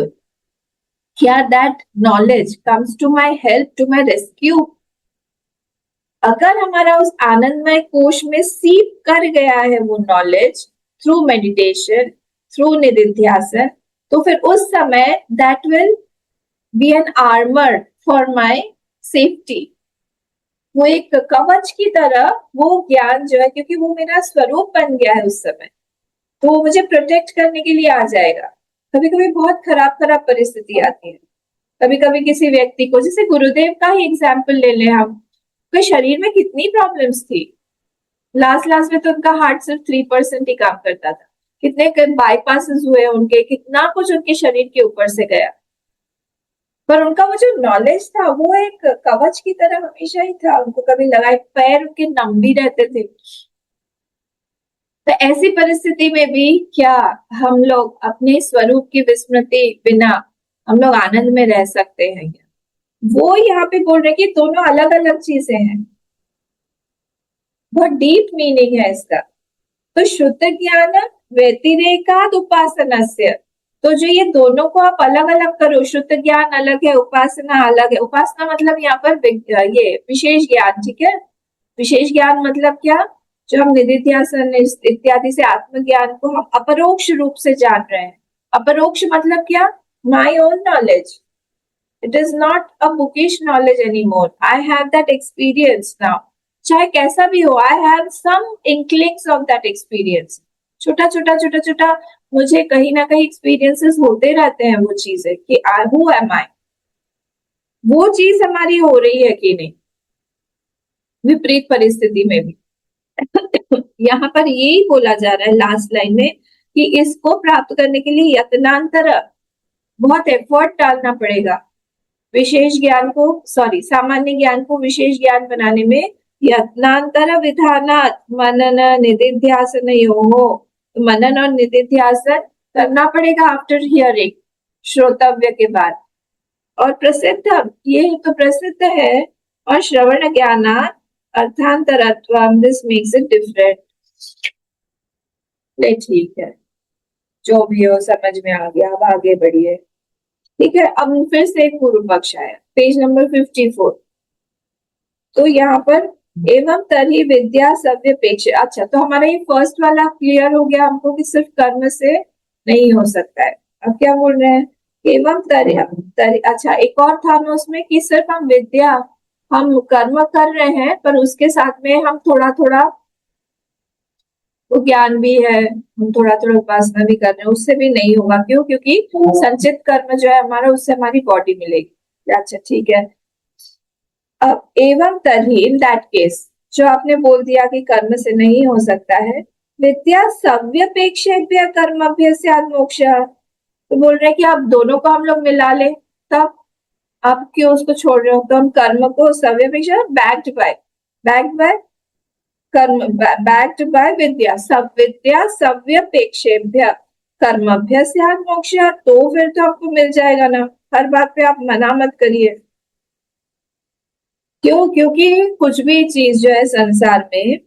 क्या that knowledge comes to my help, to my rescue? अगर हमारा उस आनंदमय कोश में सीप कर गया है वो नॉलेज, थ्रू मेडिटेशन, थ्रू निधिध्यासन, तो फिर उस समय that will be an armour for my safety. वो एक कवच की तरह वो ज्ञान जो है, क्योंकि वो मेरा स्वरूप बन गया है उस समय, तो वो मुझे प्रोटेक्ट करने के लिए आ जाएगा। कभी कभी बहुत खराब खराब परिस्थिति आती है, कभी कभी किसी व्यक्ति को, जैसे गुरुदेव का ही एग्जाम्पल ले लें हम, उनके शरीर में कितनी प्रॉब्लम्स थी। लास्ट लास्ट में तो उनका हार्ट सिर्फ 3% ही काम करता था, कितने बाईपासेस हुए उनके, कितना कुछ उनके शरीर के ऊपर से गया। पर उनका वो जो नॉलेज था वो एक कवच की तरह हमेशा ही था, उनको कभी लगा, पैर उनके नम भी रहते थे। तो ऐसी परिस्थिति में भी क्या हम लोग अपने स्वरूप की विस्मृति बिना हम लोग आनंद में रह सकते हैं क्या? वो यहाँ पे बोल रहे कि दोनों अलग अलग चीजें हैं, बहुत डीप मीनिंग है इसका। तो शुद्ध ज्ञान व्यतिरेकाद उपासनस्य, तो जो ये दोनों को आप अलग अलग करो, शुद्ध ज्ञान अलग है, उपासना अलग है। उपासना मतलब यहाँ पर ये विशेष ज्ञान, ठीक है। विशेष ज्ञान मतलब क्या? जो हम निधिध्यासन इत्यादि से आत्मज्ञान को हम अपरोक्ष रूप से जान रहे हैं। अपरोक्ष मतलब क्या? My own knowledge, it is not a bookish knowledge any more, I have that experience now. चाहे कैसा भी हो, I have some inklings of that experience. छोटा छोटा छोटा छोटा मुझे कहीं ना कहीं एक्सपीरियंसेस होते रहते हैं, वो चीजें कि हु एम आई, वो चीज हमारी हो रही है कि नहीं विपरीत परिस्थिति में भी। यहाँ पर यही बोला जा रहा है लास्ट लाइन में कि इसको प्राप्त करने के लिए यत्नांतर, बहुत एफर्ट डालना पड़ेगा। विशेष ज्ञान को, सॉरी, सामान्य ज्ञान को विशेष ज्ञान बनाने में यत्नांतर विधानात् मनन निधिध्यासनयोः, मनन और निधिध्यासन करना पड़ेगा आफ्टर हियरिंग, श्रोतव्य के बाद। और प्रसिद्ध, ये तो प्रसिद्ध है, और श्रवण ज्ञानात् अर्थांतरत्वम, दिस मेक्स इट डिफरेंट। ठीक है, जो भी हो समझ में आ गया, अब आगे बढ़िए। ठीक है, अब फिर से एक पूर्व पक्ष आया, पेज नंबर 54। तो यहाँ पर एवं तरी विद्या सव्यपेक्ष, अच्छा तो हमारा ये फर्स्ट वाला क्लियर हो गया हमको कि सिर्फ कर्म से नहीं हो सकता है। अब क्या बोल रहे हैं? एवं तरी, अच्छा एक और था ना उसमें कि सिर्फ हम विद्या, हम कर्म कर रहे हैं पर उसके साथ में हम थोड़ा थोड़ा वो ज्ञान भी है, हम थोड़ा थोड़ा उपासना भी कर रहे हैं, उससे भी नहीं होगा। क्यों? क्योंकि संचित कर्म जो है हमारा, उससे हमारी बॉडी मिलेगी। अच्छा ठीक है, अब एवं तभी इन दैट केस, जो आपने बोल दिया कि कर्म से नहीं हो सकता है, विद्या सव्यपेक्षेभ्य कर्मभ्य मोक्ष, तो बोल रहे हैं कि आप दोनों को हम लोग मिला ले, तब आप क्यों उसको छोड़ रहे हो? तो हम कर्म को सव्यपेक्षा, बैक्ड बाय कर्म, बैक्ड बाय विद्या, सब विद्या सव्यपेक्षेभ्य कर्मभ्य मोक्ष, तो फिर तो आपको मिल जाएगा ना। हर बात पे आप मना मत करिए। क्यों? क्योंकि कुछ भी चीज जो है संसार में,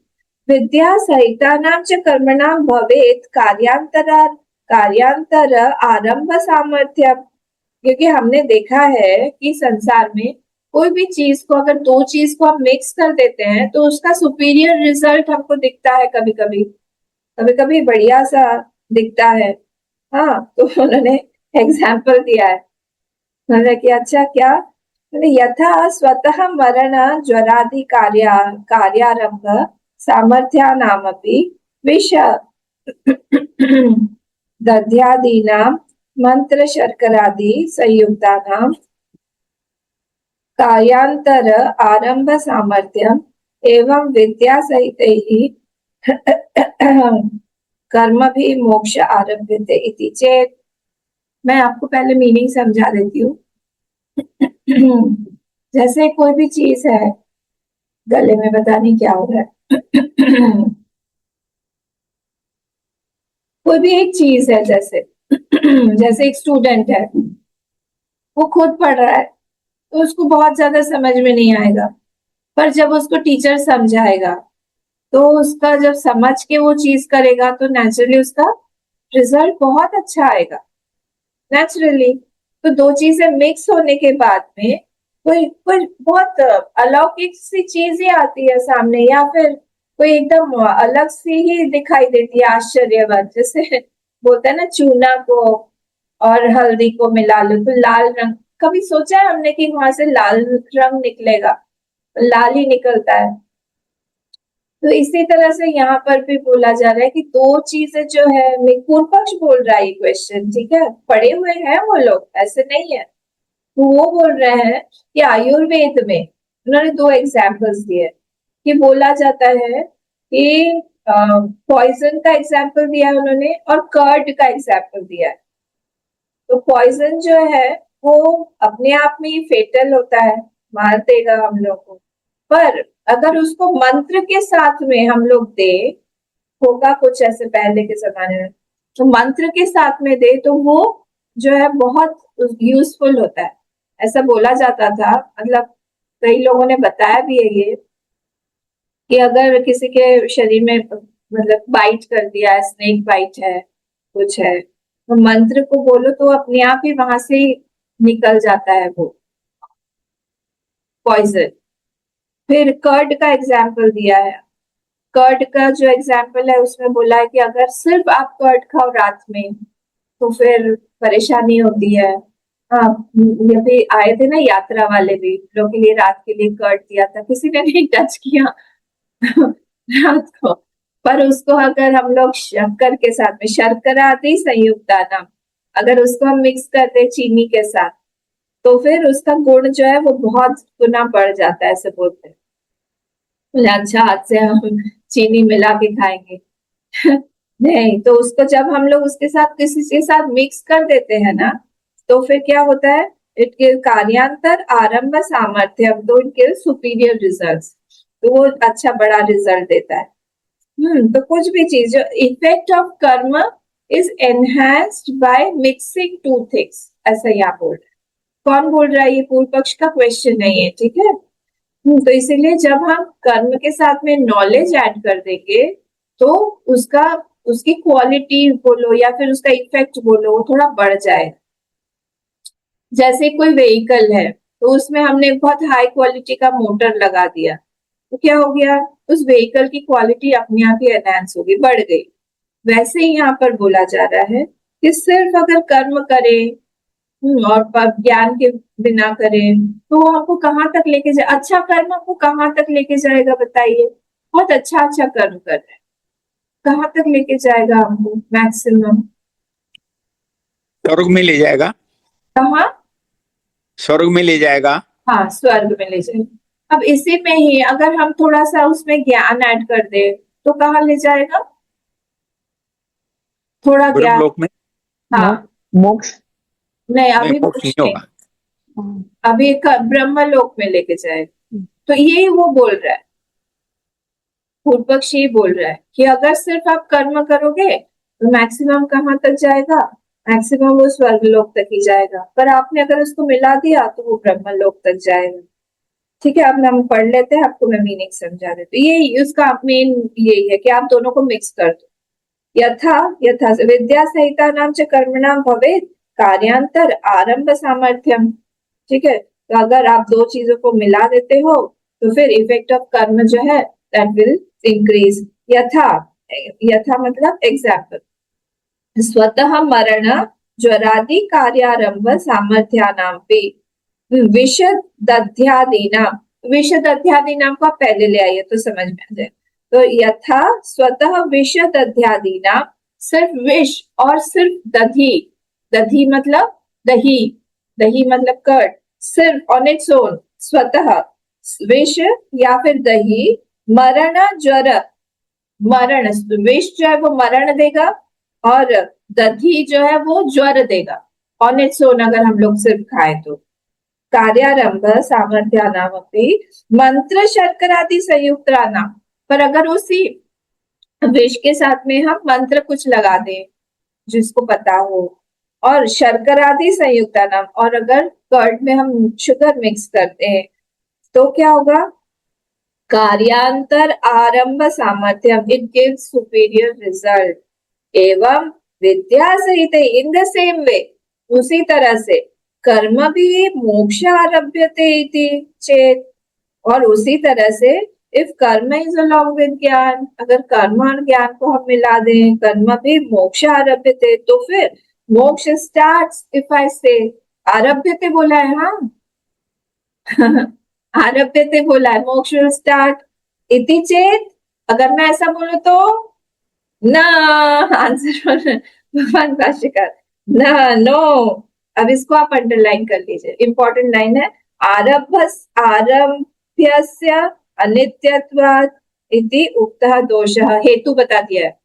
विद्या सहिता नाम च कर्मणाम भवेत कार्यांतर आरंभ सामर्थ्य, क्योंकि हमने देखा है कि संसार में कोई भी चीज को, अगर दो चीज को हम मिक्स कर देते हैं तो उसका सुपीरियर रिजल्ट हमको दिखता है, कभी कभी, कभी कभी बढ़िया सा दिखता है। हाँ, तो उन्होंने एग्जाम्पल दिया है, उन्होंने कि अच्छा क्या, यथा स्वतः मरण ज्वरादि कार्यारंभ सामर्थ्यानामपि विष दध्यादीनां मंत्र शर्करादि संयुक्तानां कार्यांतर आरंभ सामर्थ्यम एवं विद्या सहित कर्म भी मोक्ष आरभ्यते इति चेत। मैं आपको पहले मीनिंग समझा देती हूँ। जैसे कोई भी चीज है, गले में पता नहीं क्या हो रहा है। कोई भी एक चीज है, जैसे जैसे एक स्टूडेंट है, वो खुद पढ़ रहा है तो उसको बहुत ज्यादा समझ में नहीं आएगा, पर जब उसको टीचर समझाएगा तो उसका जब समझ के वो चीज करेगा तो नेचुरली उसका रिजल्ट बहुत अच्छा आएगा, नेचुरली। तो दो चीजें मिक्स होने के बाद में कोई कोई बहुत अलौकिक सी चीज ही आती है सामने, या फिर कोई एकदम अलग सी ही दिखाई देती है, आश्चर्यवत। जैसे बोलते हैं ना, चूना को और हल्दी को मिला लो तो लाल रंग, कभी सोचा है हमने कि वहां से लाल रंग निकलेगा? लाल ही निकलता है। तो इसी तरह से यहाँ पर भी बोला जा रहा है कि दो चीजें जो है, पूर्व पक्ष बोल रहा है क्वेश्चन, ठीक है, पढ़े हुए हैं वो लोग, ऐसे नहीं है। तो वो बोल रहे हैं कि आयुर्वेद में उन्होंने दो एग्जाम्पल्स दिए, कि बोला जाता है कि पॉइजन का एग्जाम्पल दिया है उन्होंने, और कर्ड का एग्जाम्पल दिया है। तो पॉइजन जो है वो अपने आप में ही फेटल होता है, मार देगा हम लोग को। पर अगर उसको मंत्र के साथ में हम लोग दे, होगा कुछ ऐसे पहले के जमाने में, तो मंत्र के साथ में दे तो वो जो है बहुत यूजफुल होता है, ऐसा बोला जाता था। मतलब कई लोगों ने बताया भी है ये, कि अगर किसी के शरीर में मतलब बाइट कर दिया है, स्नेक बाइट है, कुछ है, तो मंत्र को बोलो तो अपने आप ही वहां से ही निकल जाता है वो पॉइजन। फिर कर्ड का एग्जाम्पल दिया है। कर्ड का जो एग्जाम्पल है उसमें बोला है कि अगर सिर्फ आप कर्ड खाओ रात में तो फिर परेशानी होती है। हाँ, ये भी आए थे ना यात्रा वाले भी, लोग के लिए रात के लिए कर्ड दिया था, किसी ने नहीं टच किया रात को। पर उसको अगर हम लोग शक्कर के साथ में, शर्करा आदि संयुक्त नाम, अगर उसको हम मिक्स करते चीनी के साथ, तो फिर उसका गुण जो है वो बहुत गुना बढ़ जाता है, ऐसे बोलते हैं। बोले, अच्छा हाथ से हम चीनी मिला के खाएंगे नहीं, तो उसको जब हम लोग उसके साथ किसी के साथ मिक्स कर देते हैं ना, तो फिर क्या होता है, इट गिव कार्यांतर आरंभ सामर्थ्य, तो इट गिव सुपीरियर रिजल्ट्स, तो वो अच्छा बड़ा रिजल्ट देता है। तो कुछ भी चीज जो इफेक्ट ऑफ कर्म is enhanced by mixing two things, ऐसा यहाँ बोल रहा है। कौन बोल रहा है, ये पूर्व पक्ष का क्वेश्चन नहीं है, ठीक है। तो इसीलिए जब हम कर्म के साथ में नॉलेज ऐड कर देंगे, तो उसका, उसकी क्वालिटी बोलो या फिर उसका इफेक्ट बोलो, वो थोड़ा बढ़ जाए। जैसे कोई व्हीकल है, तो उसमें हमने बहुत हाई क्वालिटी का मोटर लगा दिया, तो क्या हो गया, उस व्हीकल की क्वालिटी अपने आप ही एनहांस होगी, बढ़ गई। वैसे ही यहाँ पर बोला जा रहा है कि सिर्फ अगर कर्म करें, और ज्ञान के बिना करें, तो वो हमको कहाँ तक लेके जाए, अच्छा कर्म हमको कहाँ तक लेके जाएगा बताइए। बहुत अच्छा अच्छा कर्म कर रहे हैं, कहाँ तक लेके जाएगा हमको मैक्सिमम, स्वर्ग में ले जाएगा, कहाँ, स्वर्ग में ले जाएगा। हाँ स्वर्ग में ले जाएगा। अब इसी में ही अगर हम थोड़ा सा उसमें ज्ञान ऐड कर दे, तो कहाँ ले जाएगा, थोड़ा ब्रह्म ज्ञान। लोक में। हाँ, मोक्ष। नहीं नहीं, अभी मोक्ष नहीं होगा। अभी ब्रह्म लोक में लेके जाएगा। तो ये वो बोल रहा है, पूर्व पक्ष ये बोल रहा है कि अगर सिर्फ आप कर्म करोगे तो मैक्सिमम कहाँ तक जाएगा, मैक्सिमम वो स्वर्ग लोक तक ही जाएगा, पर आपने अगर उसको मिला दिया तो वो ब्रह्म लोक तक जाएगा। ठीक है, अब हम पढ़ लेते हैं, आपको मैं मीनिंग समझा देती हूँ। ये उसका मेन यही है कि आप दोनों को मिक्स कर दो। यथा यथा विद्या सहिता नाम च कर्मणाम भवेत् कार्यांतर आरंभ सामर्थ्यम। ठीक है, तो अगर आप दो चीजों को मिला देते हो तो फिर इफेक्ट ऑफ कर्म जो है दैट विल इंक्रीज। यथा, यथा मतलब एग्जाम्पल, स्वतः मरण ज्वरादि कार्यारंभ सामर्थ्यानाम पे विशद दध्यादीनाम, विशद दध्यादीनाम को आप पहले ले आइए तो समझ में आ जाए। तो यथा स्वतः विशद दध्यादीनाम, सिर्फ विष और सिर्फ दधी, दधी मतलब दही, दही मतलब कर्ड, सिर्फ ऑन इट्स ओन स्वतः विष या फिर दही, मरण ज्वर, मरण, विष जो है वो मरण देगा और दधी जो है वो ज्वर देगा, ऑन इट्स ओन अगर हम लोग सिर्फ खाए तो। कार्यारंभ सामर्थ्यानाम अपि मंत्र शर्करादि संयुक्तानाम, पर अगर उसी विष के साथ में हम मंत्र कुछ लगा दें जिसको पता हो, और शर्करादि संयुक्तानाम, और अगर कर्ड में हम शुगर मिक्स करते हैं तो क्या होगा, कार्यांतर आरंभ सामर्थ्य, इट गिव्स सुपीरियर रिजल्ट। एवं विद्या सहित इन द सेम वे, उसी तरह से कर्म भी मोक्ष आरभ्यते इति चेत, और उसी तरह से इफ कर्म इज अलोंग विद ज्ञान, अगर कर्म और ज्ञान को हम मिला दें, कर्म भी मोक्ष आरभ्यते, तो फिर मोक्ष स्टार्ट्स। इफ आई से आरभ्यते बोला है, हाँ आरभ्यते बोला है, मोक्ष विल स्टार्ट इति चेत, अगर मैं ऐसा बोलूं तो ना, आंसर भगवान भाष्यकार ना, नो। अब इसको आप अंडरलाइन कर लीजिए, इंपॉर्टेंट लाइन है, आरभ आरभ्यस्य अनित्यत्वात् इति उक्तः दोषः, हेतु बता दिया है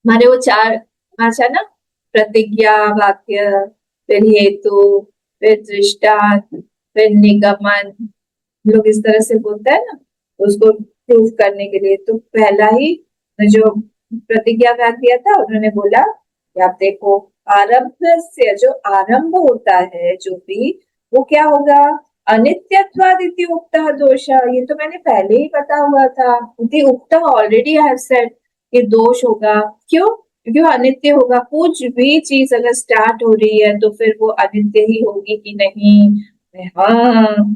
हमारे वो चार भाषा ना, प्रतिज्ञा, वाक्य, फिर हेतु, फिर दृष्टांत, फिर निगमन, लोग इस तरह से बोलते हैं ना उसको प्रूव करने के लिए। तो पहला ही जो प्रतिज्ञा वाक्य दिया था उन्होंने बोला कि आप देखो आरंभ से जो आरंभ होता है जो भी वो क्या होगा, अनित्यत्वादिति उक्तः दोष। ये तो मैंने पहले ही बता हुआ था, इति उक्तः ऑलरेडी आई हैव सेड ये दोष होगा। क्यों? क्योंकि वो अनित्य होगा। कुछ भी चीज अगर स्टार्ट हो रही है तो फिर वो अनित्य ही होगी कि नहीं। हाँ,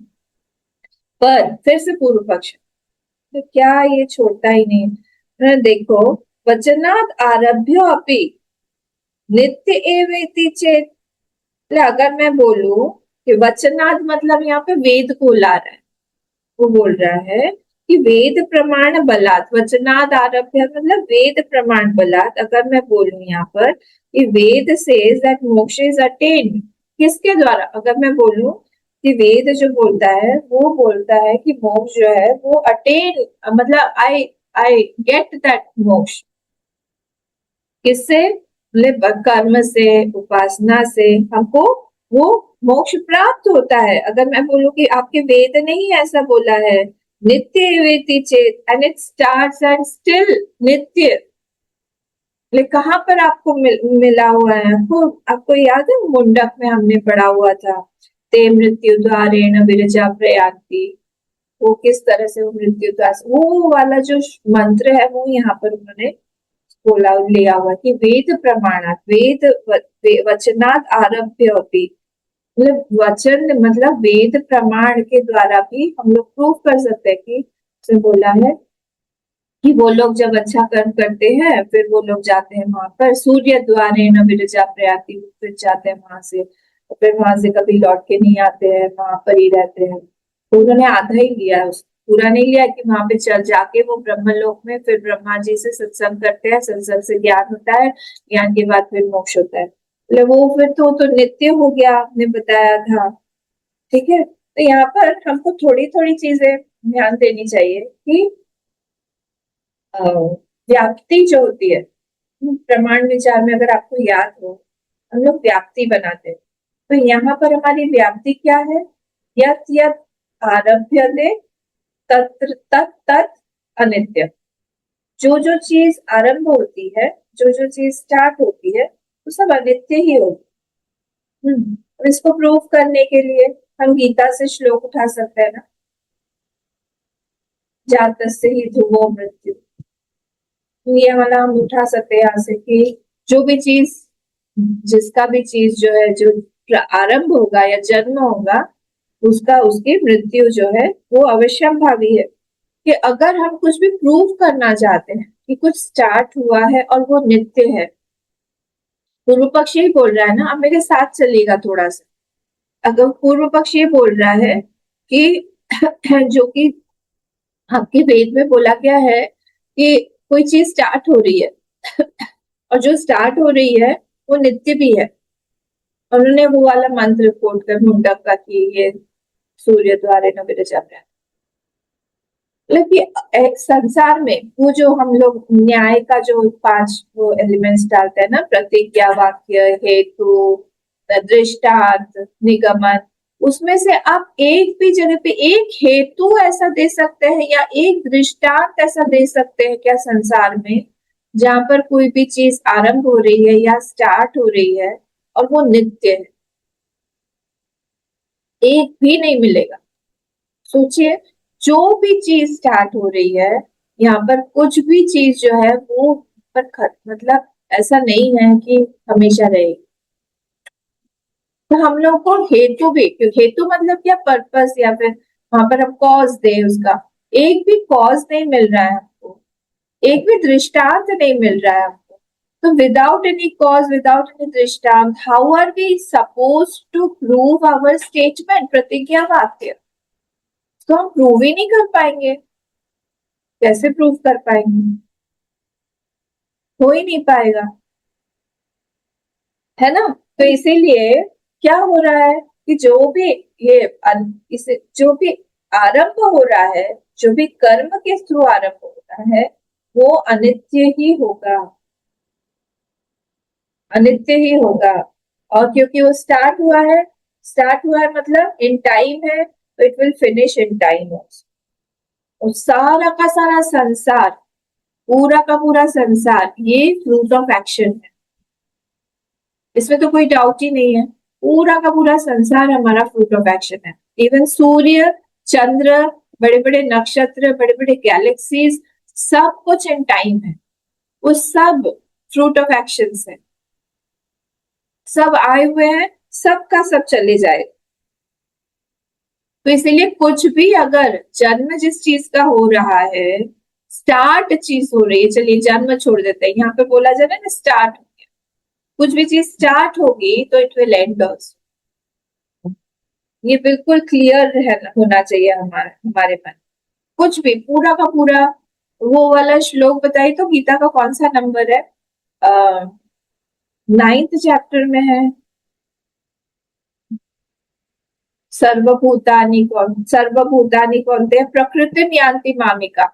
पर फिर से पूर्व पक्ष तो क्या ये छोड़ता ही नहीं। देखो वचनात् आरभ्य अपि नित्य एव इति चेत। अगर मैं बोलूं कि वचनात् मतलब यहाँ पे वेद को ला रहा है, वो बोल रहा है कि वेद प्रमाण बलात्, वचनात् आरभ्य मतलब वेद प्रमाण बलात्। अगर मैं बोलूं यहाँ पर कि वेद सेज दैट मोक्ष इज अटेन्ड, किसके द्वारा? अगर मैं बोलूं कि वेद जो बोलता है वो बोलता है कि मोक्ष जो है वो अटेन, मतलब आई गेट दैट मोक्ष किससे? मतलब कर्म से, उपासना से हमको वो मोक्ष प्राप्त होता है। अगर मैं बोलूं कि आपके वेद ने ही ऐसा बोला है, नित्य वेति चेत, and it starts and still नित्य। कहाँ पर आपको मिला हुआ है? आपको याद है मुंडक में हमने पढ़ा हुआ था, ते मृत्यु द्वारेण विरजा प्रयान्ति। वो किस तरह से वो मृत्यु द्वार, वो वाला जो मंत्र है वो यहाँ पर उन्होंने बोला लिया हुआ कि वेद प्रमाणात, वचनात् आरभ्य होती, मतलब वचन मतलब वेद प्रमाण के द्वारा भी हम लोग प्रूव कर सकते हैं कि से बोला है कि वो लोग जब अच्छा कर्म करते हैं फिर वो लोग जाते हैं वहां पर सूर्य द्वारे न विरजा प्रयाति, फिर जाते हैं वहां से, और फिर वहां से कभी लौट के नहीं आते हैं, वहां पर ही रहते हैं। तो उन्होंने आधा ही लिया, पूरा नहीं लिया कि वहां पे चल जाके वो ब्रह्मलोक में फिर ब्रह्मा जी से सत्संग करते हैं, सत्संग से ज्ञान होता है, ज्ञान के बाद फिर मोक्ष होता है। मतलब वो फिर तो नित्य हो गया, आपने बताया था। ठीक है, तो यहाँ पर हमको थोड़ी थोड़ी चीजें ध्यान देनी चाहिए कि व्याप्ति जो होती है प्रमाण विचार में, अगर आपको याद हो हम लोग व्याप्ति बनाते हैं, तो यहाँ पर हमारी व्याप्ति क्या है? यत् यत् आरभ्यते तत्र तत् तत् अनित्य। जो चीज आरंभ होती है, जो चीज स्टार्ट होती है वो सब अनित्य ही होगी। अब इसको प्रूव करने के लिए हम गीता से श्लोक उठा सकते हैं ना, जातस्य ही ध्रुवो मृत्यु। ये वाला हम उठा सकते हैं यहाँ से कि जो भी चीज, जिसका भी चीज जो है जो आरंभ होगा या जन्म होगा उसका उसकी मृत्यु जो है वो अवश्यंभावी है। कि अगर हम कुछ भी प्रूव करना चाहते हैं कि कुछ स्टार्ट हुआ है और वो नित्य है, पूर्व पक्ष ही बोल रहा है ना, अब मेरे साथ चलिएगा थोड़ा सा। अगर पूर्व पक्ष ये बोल रहा है कि जो कि आपके वेद में बोला गया है कि कोई चीज स्टार्ट हो रही है और जो स्टार्ट हो रही है वो नित्य भी है। उन्होंने वो वाला मंत्र कोट कर मुंडक का कि ये सूर्य द्वारे न विरजा प्रयाति। मतलब कि संसार में वो जो हम लोग न्याय का जो 5 वो एलिमेंट्स डालते हैं ना, प्रतिज्ञा वाक्य, हेतु, दृष्टांत, निगमन, उसमें से आप एक भी जगह पे एक हेतु ऐसा दे सकते हैं या एक दृष्टांत ऐसा दे सकते हैं क्या संसार में जहां पर कोई भी चीज आरंभ हो रही है या स्टार्ट हो रही है और वो नित्य है? एक भी नहीं मिलेगा। सोचिए, जो भी चीज स्टार्ट हो रही है, यहाँ पर कुछ भी चीज जो है वो मतलब ऐसा नहीं है कि हमेशा रहेगी। तो हम लोग को हेतु भी, क्योंकि हेतु मतलब क्या, पर्पस, या फिर वहां पर हम कॉज दे उसका, एक भी कॉज नहीं मिल रहा है हमको, एक भी दृष्टांत नहीं मिल रहा है हमको। तो without any cause, without any दृष्टांत, how are we suppose to prove our statement, प्रतिज्ञा वाक्य? तो हम प्रूव ही नहीं कर पाएंगे। कैसे प्रूव कर पाएंगे? हो ही नहीं पाएगा, है ना? तो इसीलिए क्या हो रहा है कि जो भी ये इसे जो भी आरंभ हो रहा है, जो भी कर्म के थ्रू आरंभ हो रहा है वो अनित्य ही होगा, अनित्य ही होगा। और क्योंकि वो स्टार्ट हुआ है स्टार्ट हुआ है मतलब इन टाइम है, तो it will finish in time also. और सारा का सारा संसार, पूरा का पूरा संसार, ये फ्रूट ऑफ एक्शन है, इसमें तो कोई डाउट ही नहीं है। पूरा का पूरा संसार हमारा फ्रूट ऑफ एक्शन है। इवन सूर्य, चंद्र, बड़े बड़े नक्षत्र, बड़े बड़े गैलेक्सीज, सब कुछ इन टाइम है, वो सब फ्रूट ऑफ एक्शन है। सब आए हुए हैं, सबका सब चले जाएगा। तो इसीलिए कुछ भी अगर जन्म जिस चीज का हो रहा है, स्टार्ट चीज हो रही है, चलिए जन्म छोड़ देते हैं, यहाँ पे बोला जा रहा है ना स्टार्ट, कुछ भी चीज स्टार्ट होगी तो इट विल एंड ऑल्सो। ये बिल्कुल क्लियर है, होना चाहिए हमारे मन। कुछ भी पूरा का पूरा, वो वाला श्लोक बताइए तो गीता का कौन सा नंबर है? 9th चैप्टर में है। सर्वभूतानि कौन्तेय प्रकृतिम यान्ति मामिका,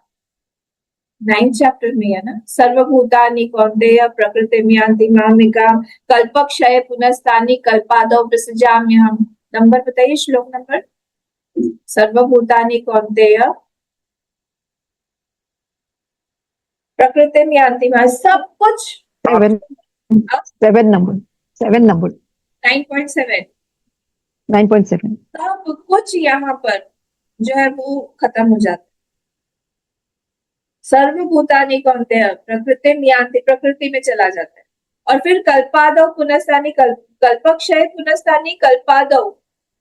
9th चैप्टर में है ना। सर्वभूतानि कौन्तेय प्रकृतिम यान्ति मामिका, कल्पक्षय पुनस्तानि कल्पादौ विसृजाम्यहम्। नंबर बताइए, श्लोक नंबर। सर्वभूतानि कौन्तेय प्रकृतिम यान्ति मामिका, सब कुछ 7 नंबर 9.7 9.7 सब कुछ यहाँ पर जो है वो खत्म हो जाता है। सर्वभूतानि कौन्तेय प्रकृतिम यान्ति, प्रकृति में चला जाता है। और फिर कल्पादौ पुनस्तानि कल्पक्षय पुनस्तानि कल्पादौ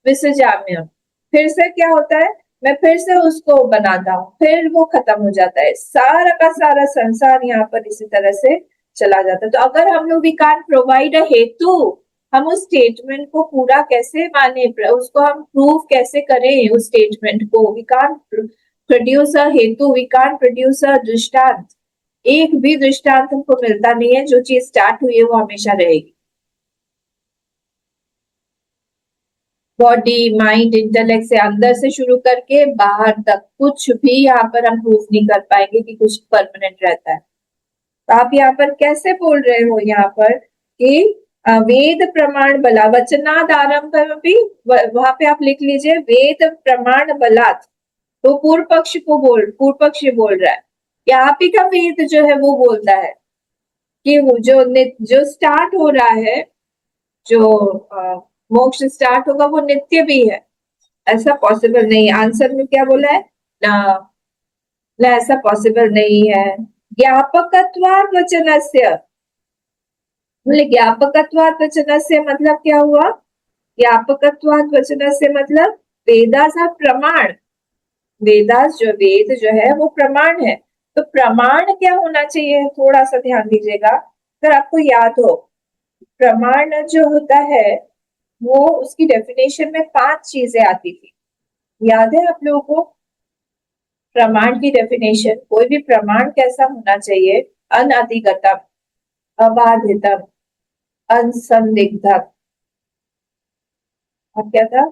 विसृजाम्यहम्, फिर से क्या होता है, मैं फिर से उसको बनाता हूँ, फिर वो खत्म हो जाता है। सारा का सारा संसार यहाँ पर इसी तरह से चला जाता है। तो अगर हम लोग वी कांट प्रोवाइड अ हेतु, हम उस स्टेटमेंट को पूरा कैसे माने, उसको हम प्रूव कैसे करें उस स्टेटमेंट को? वी कांट प्रोड्यूस अ हेतु, वी कांट प्रोड्यूस अ दृष्टांत। एक भी दृष्टांत हमको मिलता नहीं है। जो चीज स्टार्ट हुई है वो हमेशा रहेगी। बॉडी, माइंड, इंटेलेक्ट से अंदर से शुरू करके बाहर तक कुछ भी यहाँ पर हम प्रूव नहीं कर पाएंगे कि कुछ परमानेंट रहता है। तो आप यहाँ पर कैसे बोल रहे हो यहाँ पर कि वेद प्रमाण बला वचनाद आरंभ भी, वहां पे आप लिख लीजिए वेद प्रमाण बलात्। तो पूर्व पक्ष बोल रहा है कि आप ही का वेद जो है वो बोलता है कि जो स्टार्ट हो रहा है, जो मोक्ष स्टार्ट होगा वो नित्य भी है। ऐसा पॉसिबल नहीं। आंसर में क्या बोला है ना, ऐसा पॉसिबल नहीं है। ज्ञापकत्वात् वचनस्य, बोले ज्ञापकत्वात् वचनस्य मतलब क्या हुआ? ज्ञापकत्वात् वचनस्य मतलब वेदास प्रमाण, वेदास जो वेद जो है वो प्रमाण है। तो प्रमाण क्या होना चाहिए, थोड़ा सा ध्यान दीजिएगा। अगर आपको याद हो, प्रमाण जो होता है वो उसकी डेफिनेशन में 5 चीजें आती थी। याद है आप लोगों को प्रमाण की डेफिनेशन? कोई भी प्रमाण कैसा होना चाहिए? अनधिगतम, अबाधितम, असंदिग्धम, और क्या था?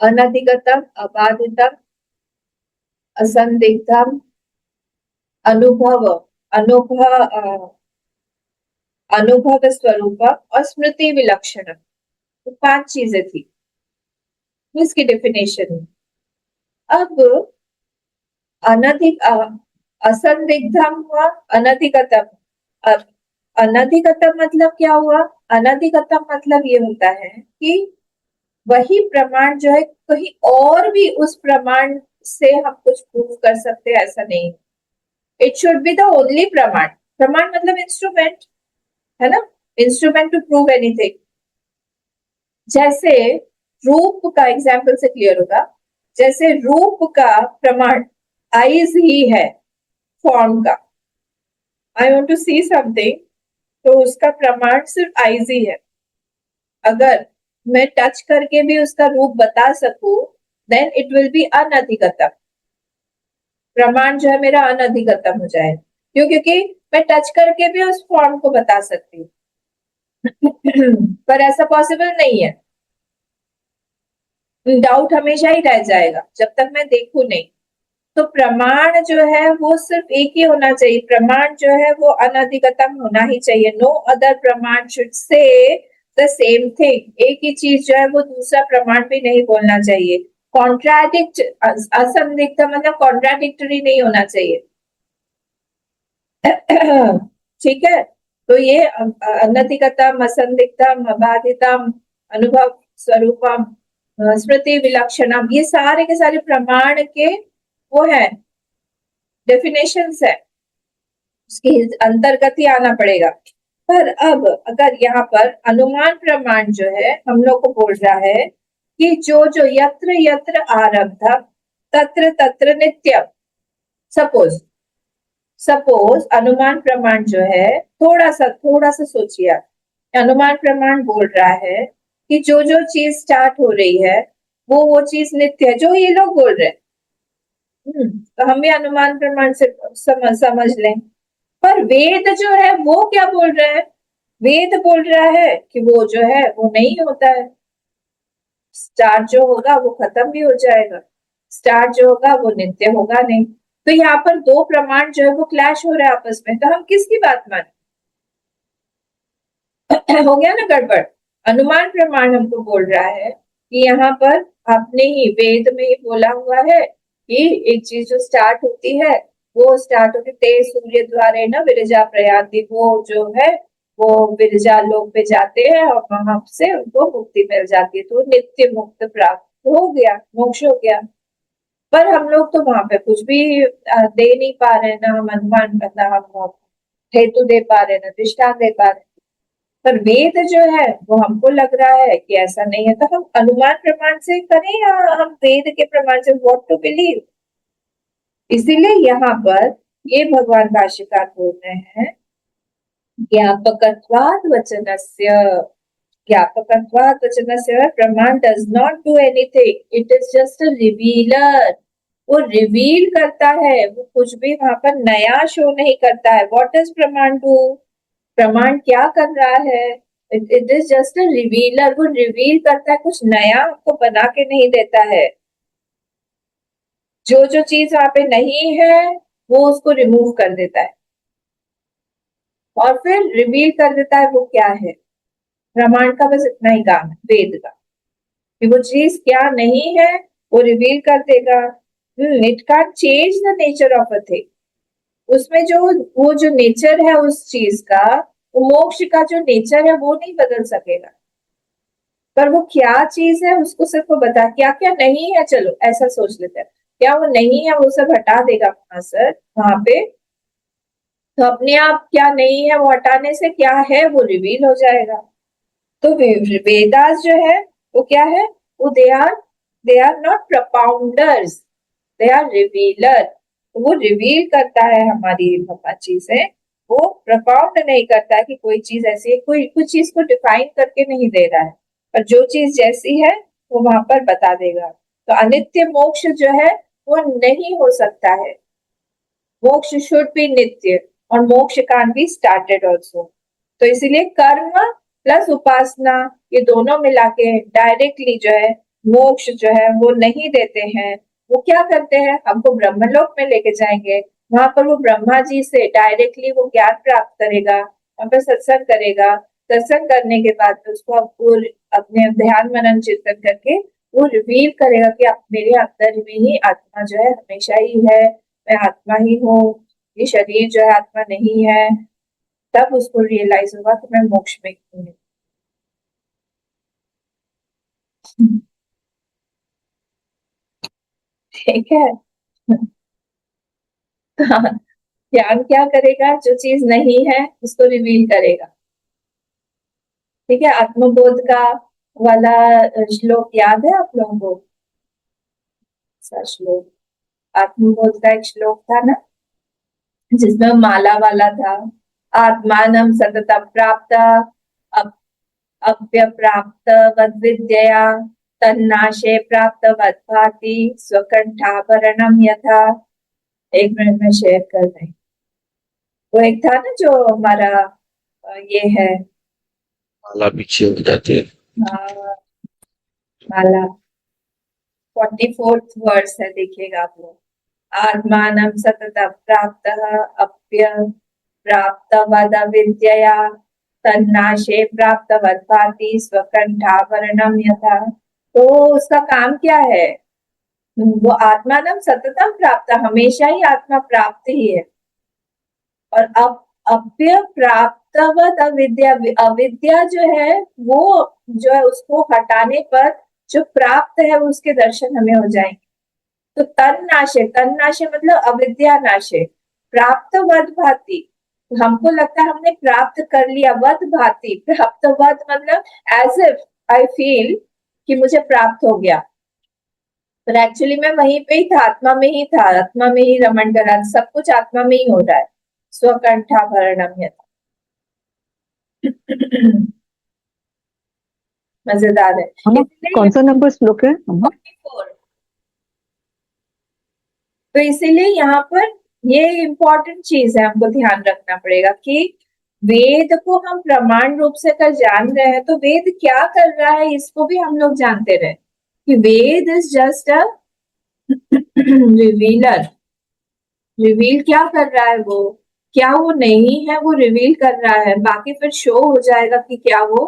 अनधिगतम, अबाधितम, असंदिग्धम, अनुभव अनुभव स्वरूप और स्मृति विलक्षण। तो 5 चीजें थी इसकी डेफिनेशन में। अब असंदिग्धम हुआ, अनधिगतम। अब अनधिगतम मतलब क्या हुआ? अनधिगतम मतलब ये होता है कि वही प्रमाण जो है कहीं और भी उस प्रमाण से हम कुछ प्रूव कर सकते हैं, ऐसा नहीं। It should be the only प्रमाण। प्रमाण मतलब इंस्ट्रूमेंट है ना, इंस्ट्रूमेंट टू प्रूव एनीथिंग। जैसे रूप का एग्जाम्पल से क्लियर होगा, जैसे रूप का प्रमाण आईज ही है फॉर्म का। I want to see something, तो उसका प्रमाण सिर्फ आईज ही है। अगर मैं टच करके भी उसका रूप बता सकूं, देन इट विल बी अनधिगतम। प्रमाण जो है मेरा अनधिगतम हो जाए। क्यों? क्योंकि मैं टच करके भी उस फॉर्म को बता सकती हूँ पर ऐसा पॉसिबल नहीं है। डाउट हमेशा ही रह जाएगा जब तक मैं देखूं नहीं। तो प्रमाण जो है वो सिर्फ एक ही होना चाहिए। प्रमाण जो है वो अनधिगतम होना ही चाहिए। नो अदर प्रमाण should say the same thing, एक ही चीज जो है वो दूसरा प्रमाण भी नहीं बोलना चाहिए। कॉन्ट्राडिक्ट, असंदिग्ध मतलब कॉन्ट्राडिक्टरी नहीं होना चाहिए। ठीक है, तो ये अनधिगतम, असंदिग्धम, अबाधितम, अनुभव स्वरूपम, स्मृति विलक्षणम, ये सारे के सारे प्रमाण के वो है, डेफिनेशंस है, उसके अंतर्गत ही आना पड़ेगा। पर अब अगर यहाँ पर अनुमान प्रमाण जो है हम लोग को बोल रहा है कि जो जो यत्र यत्र आरब्धम तत्र तत्र नित्यम, सपोज अनुमान प्रमाण जो है, थोड़ा सा सोचिए आप, अनुमान प्रमाण बोल रहा है कि जो जो चीज स्टार्ट हो रही है वो चीज नित्य है, जो ये लोग बोल रहे हैं। तो हम भी अनुमान प्रमाण से समझ लें। पर वेद जो है वो क्या बोल रहा है? वेद बोल रहा है कि वो जो है वो नहीं होता है, स्टार्ट जो होगा वो खत्म भी हो जाएगा, स्टार्ट जो होगा वो नित्य होगा नहीं। तो यहाँ पर दो प्रमाण जो है वो क्लैश हो रहा है आपस में, तो हम किसकी बात माने? हो गया ना गड़बड़। अनुमान प्रमाण हमको बोल रहा है कि यहाँ पर आपने ही वेद में ही बोला हुआ है कि एक चीज जो स्टार्ट होती है वो स्टार्ट होती, ते सूर्य द्वारे न विरजा प्रयाति, वो जो है वो विरजा लोक पे जाते हैं और वहां से उनको मुक्ति मिल जाती है, तो नित्य मुक्त प्राप्त हो गया, मोक्ष हो गया। पर हम लोग तो वहां पे कुछ भी दे नहीं पा रहे, ना हम अनुमान, ना हम हेतु दे पा रहे, ना दृष्टांत दे पा रहे। पर वेद जो है वो हमको लग रहा है कि ऐसा नहीं है, तो हम अनुमान प्रमाण से करें या हम वेद के प्रमाण से, व्हाट टू बिलीव। इसीलिए यहाँ पर ये भगवान भाष्यकार बोल रहे हैं ज्ञापकत्वात् वचनस्य, ज्ञापकत्वात् वचनस्य प्रमाण does not do anything, it is just a revealer. वो रिवील करता है, वो कुछ भी वहां पर नया शो नहीं करता है। व्हाट डज प्रमाण डू? प्रमाण क्या कर रहा है? It is just a revealer, वो रिवील करता है, कुछ नया आपको बना के नहीं देता है। जो जो चीज वहां पे नहीं है वो उसको रिमूव कर देता है और फिर रिवील कर देता है वो क्या है। प्रमाण का बस इतना ही काम है वेद का, कि वो चीज क्या नहीं है वो रिवील कर देगा। It can change the nature of a thing, उसमें जो वो जो नेचर है उस चीज का, वो मोक्ष का जो नेचर है वो नहीं बदल सकेगा। पर वो क्या चीज है उसको सिर्फ वो बता, क्या क्या नहीं है, चलो ऐसा सोच लेते हैं, क्या वो नहीं है वो सब हटा देगा वहां से, वहां पे तो अपने आप क्या नहीं है वो हटाने से क्या है वो रिवील हो जाएगा। तो वेदास जो है वो क्या है? वो they are not propounders, they are revealer. वो रिवील करता है हमारी चीजें, वो प्रपाउंड नहीं करता है कि कोई चीज ऐसी है, कोई कुछ चीज को डिफाइन करके नहीं दे रहा है, पर जो चीज जैसी है वो वहां पर बता देगा। तो अनित्य मोक्ष जो है वो नहीं हो सकता है, मोक्ष शुड बी नित्य, और मोक्ष कान बी स्टार्टेड ऑल्सो। तो इसीलिए कर्म प्लस उपासना ये दोनों मिला के डायरेक्टली जो है मोक्ष जो है वो नहीं देते हैं। वो क्या करते हैं? हमको ब्रह्मलोक में लेके जाएंगे, वहां पर वो ब्रह्मा जी से डायरेक्टली वो ज्ञान प्राप्त करेगा, वहां पर सत्संग करेगा, सत्संग करने के बाद उसको अपने ध्यान मनन चिंतन करके वो रिवील करेगा कि आप मेरे अंदर में ही आत्मा जो है हमेशा ही है, मैं आत्मा ही हूँ, ये शरीर जो है आत्मा नहीं है। तब उसको रियलाइज होगा कि मैं मोक्ष में हूँ। ठीक है। ज्ञान क्या करेगा? जो चीज नहीं है उसको रिवील करेगा। ठीक है, आत्मबोध का वाला श्लोक याद है आप लोगों को? श्लोक, आत्मबोध का एक श्लोक था ना जिसमें माला वाला था, आत्मानम सततम प्राप्त अप्यप्राप्त वद्विद्यया तन्नाशे प्राप्त वद्भाति स्वकंठाभरणम यथा। एक मिनट में शेयर कर रही। वो एक था ना जो हमारा ये है, माला पीछे हो जाती है। माला 44th वर्स है, देखिएगा आप लोग। आत्मानं सततं प्राप्तः अप्य प्राप्त वद विद्यया तन्नाशे प्राप्तवत् भाति स्वकंठाभरणम यथा। तो उसका काम क्या है? वो आत्मानम सततम प्राप्त, हमेशा ही आत्मा प्राप्त ही है। और अब अप्य प्राप्तवत अविद्या, अविद्या जो है वो जो है उसको हटाने पर जो प्राप्त है उसके दर्शन हमें हो जाएंगे। तो तन्नाशे, तन्नाशे मतलब अविद्या नाशे, प्राप्त वद भाति, हमको लगता है हमने प्राप्त कर लिया, वद भाति, प्राप्त वद मतलब एज इफ आई फील कि मुझे प्राप्त हो गया, पर एक्चुअली मैं वहीं पे ही था, आत्मा में ही था, आत्मा में ही रमण कर रहा, सब कुछ आत्मा में ही हो रहा है। स्वकंठाभरणम यथा। मजेदार है। हम इसलिए कौन सा नंबर श्लोक है? 44। तो इसीलिए यहाँ पर ये इम्पोर्टेंट चीज है, हमको ध्यान रखना पड़ेगा कि वेद को हम प्रमाण रूप से अगर जान रहे हैं तो वेद क्या कर रहा है इसको भी हम लोग जानते रहे, कि Veda is just a revealer. Reveal क्या कर रहा है वो, क्या वो नहीं है वो रिवील कर रहा है, बाकी फिर शो हो जाएगा कि क्या वो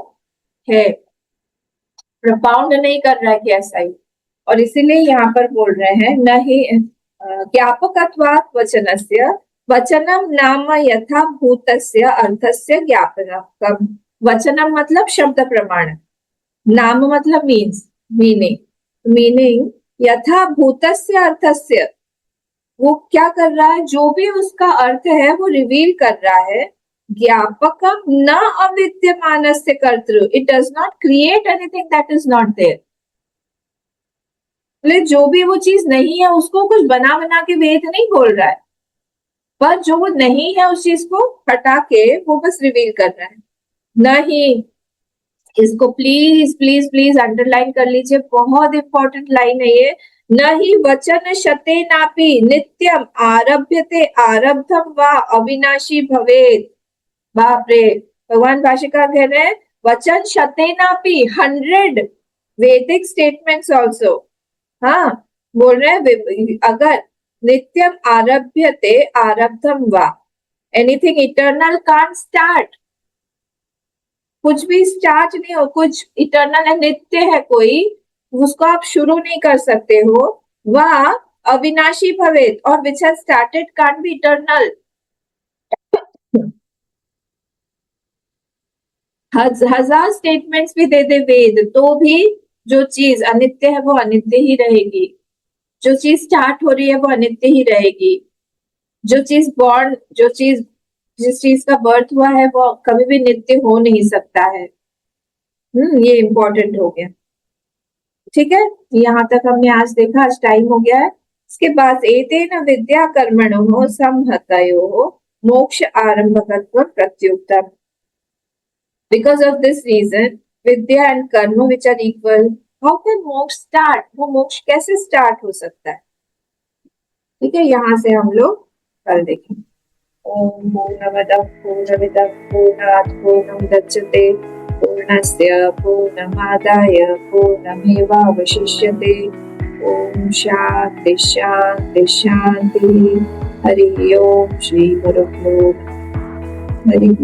है, प्रपाउंड नहीं कर रहा है कि ऐसा ही। और इसीलिए यहाँ पर बोल रहे हैं न ही ज्ञापकत्वात् वचनस्य, वचनम नाम यथा भूतस्य अर्थस्य ज्ञापकम। वचनम मतलब शब्द प्रमाण, नाम मतलब मीन्स, मीनिंग, मीनिंग यथा भूतस्य अर्थस्य, वो क्या कर रहा है, जो भी उसका अर्थ है वो रिवील कर रहा है। ज्ञापकम न अविद्यमानस्य कर्तृ, it does not create anything that is not there. जो भी वो चीज नहीं है उसको कुछ बना बना के वेद नहीं बोल रहा है, पर जो वो नहीं है उस चीज को हटा के वो बस रिवील कर रहा है। नहीं, इसको प्लीज प्लीज प्लीज अंडरलाइन कर लीजिए, बहुत इंपॉर्टेंट लाइन है ये। न ही वचन शते नापि नित्यम आरभ्यते आरब्धम वा अविनाशी भवेत्। बाप रे, भगवान भाष्यकार कह रहे हैं वचन शते नापि, 100 वैदिक स्टेटमेंट्स ऑल्सो, हाँ बोल रहे हैं अगर नित्यम आरभ्यते आरब्धम वा, एनीथिंग इटर्नल कांट स्टार्ट, कुछ भी स्टार्ट नहीं हो, कुछ इटर्नल है, नित्य है कोई, उसको आप शुरू नहीं कर सकते हो। वह अविनाशी भवेत, और which has started can't be eternal. हजार स्टेटमेंट्स भी दे दे वेद तो भी जो चीज अनित्य है वो अनित्य ही रहेगी, जो चीज स्टार्ट हो रही है वो अनित्य ही रहेगी, जो चीज बॉर्न, जो चीज जिस चीज का बर्थ हुआ है वो कभी भी नित्य हो नहीं सकता है। ये इम्पोर्टेंट हो गया, ठीक है। यहाँ तक हमने आज देखा, आज टाइम हो गया है। इसके बाद एतेन विद्या कर्मणो संहतयो मोक्ष आरंभकत्व प्रत्युक्तम। Because of this reason, vidya and karma which are equal, how can moksha start? वो मोक्ष कैसे स्टार्ट हो सकता है? ठीक है, यहाँ से हम लोग कल देखेंगे। ओम पूर्णमदः पूर्णमिदः पूर्णात् पूर्णमुदच्यते पूर्णस्य पूर्णमादाय पूर्णमेवावशिष्यते। ओम शांति शांति शांति। हरि ओम। श्री गुरुभ्यो नमः। हरि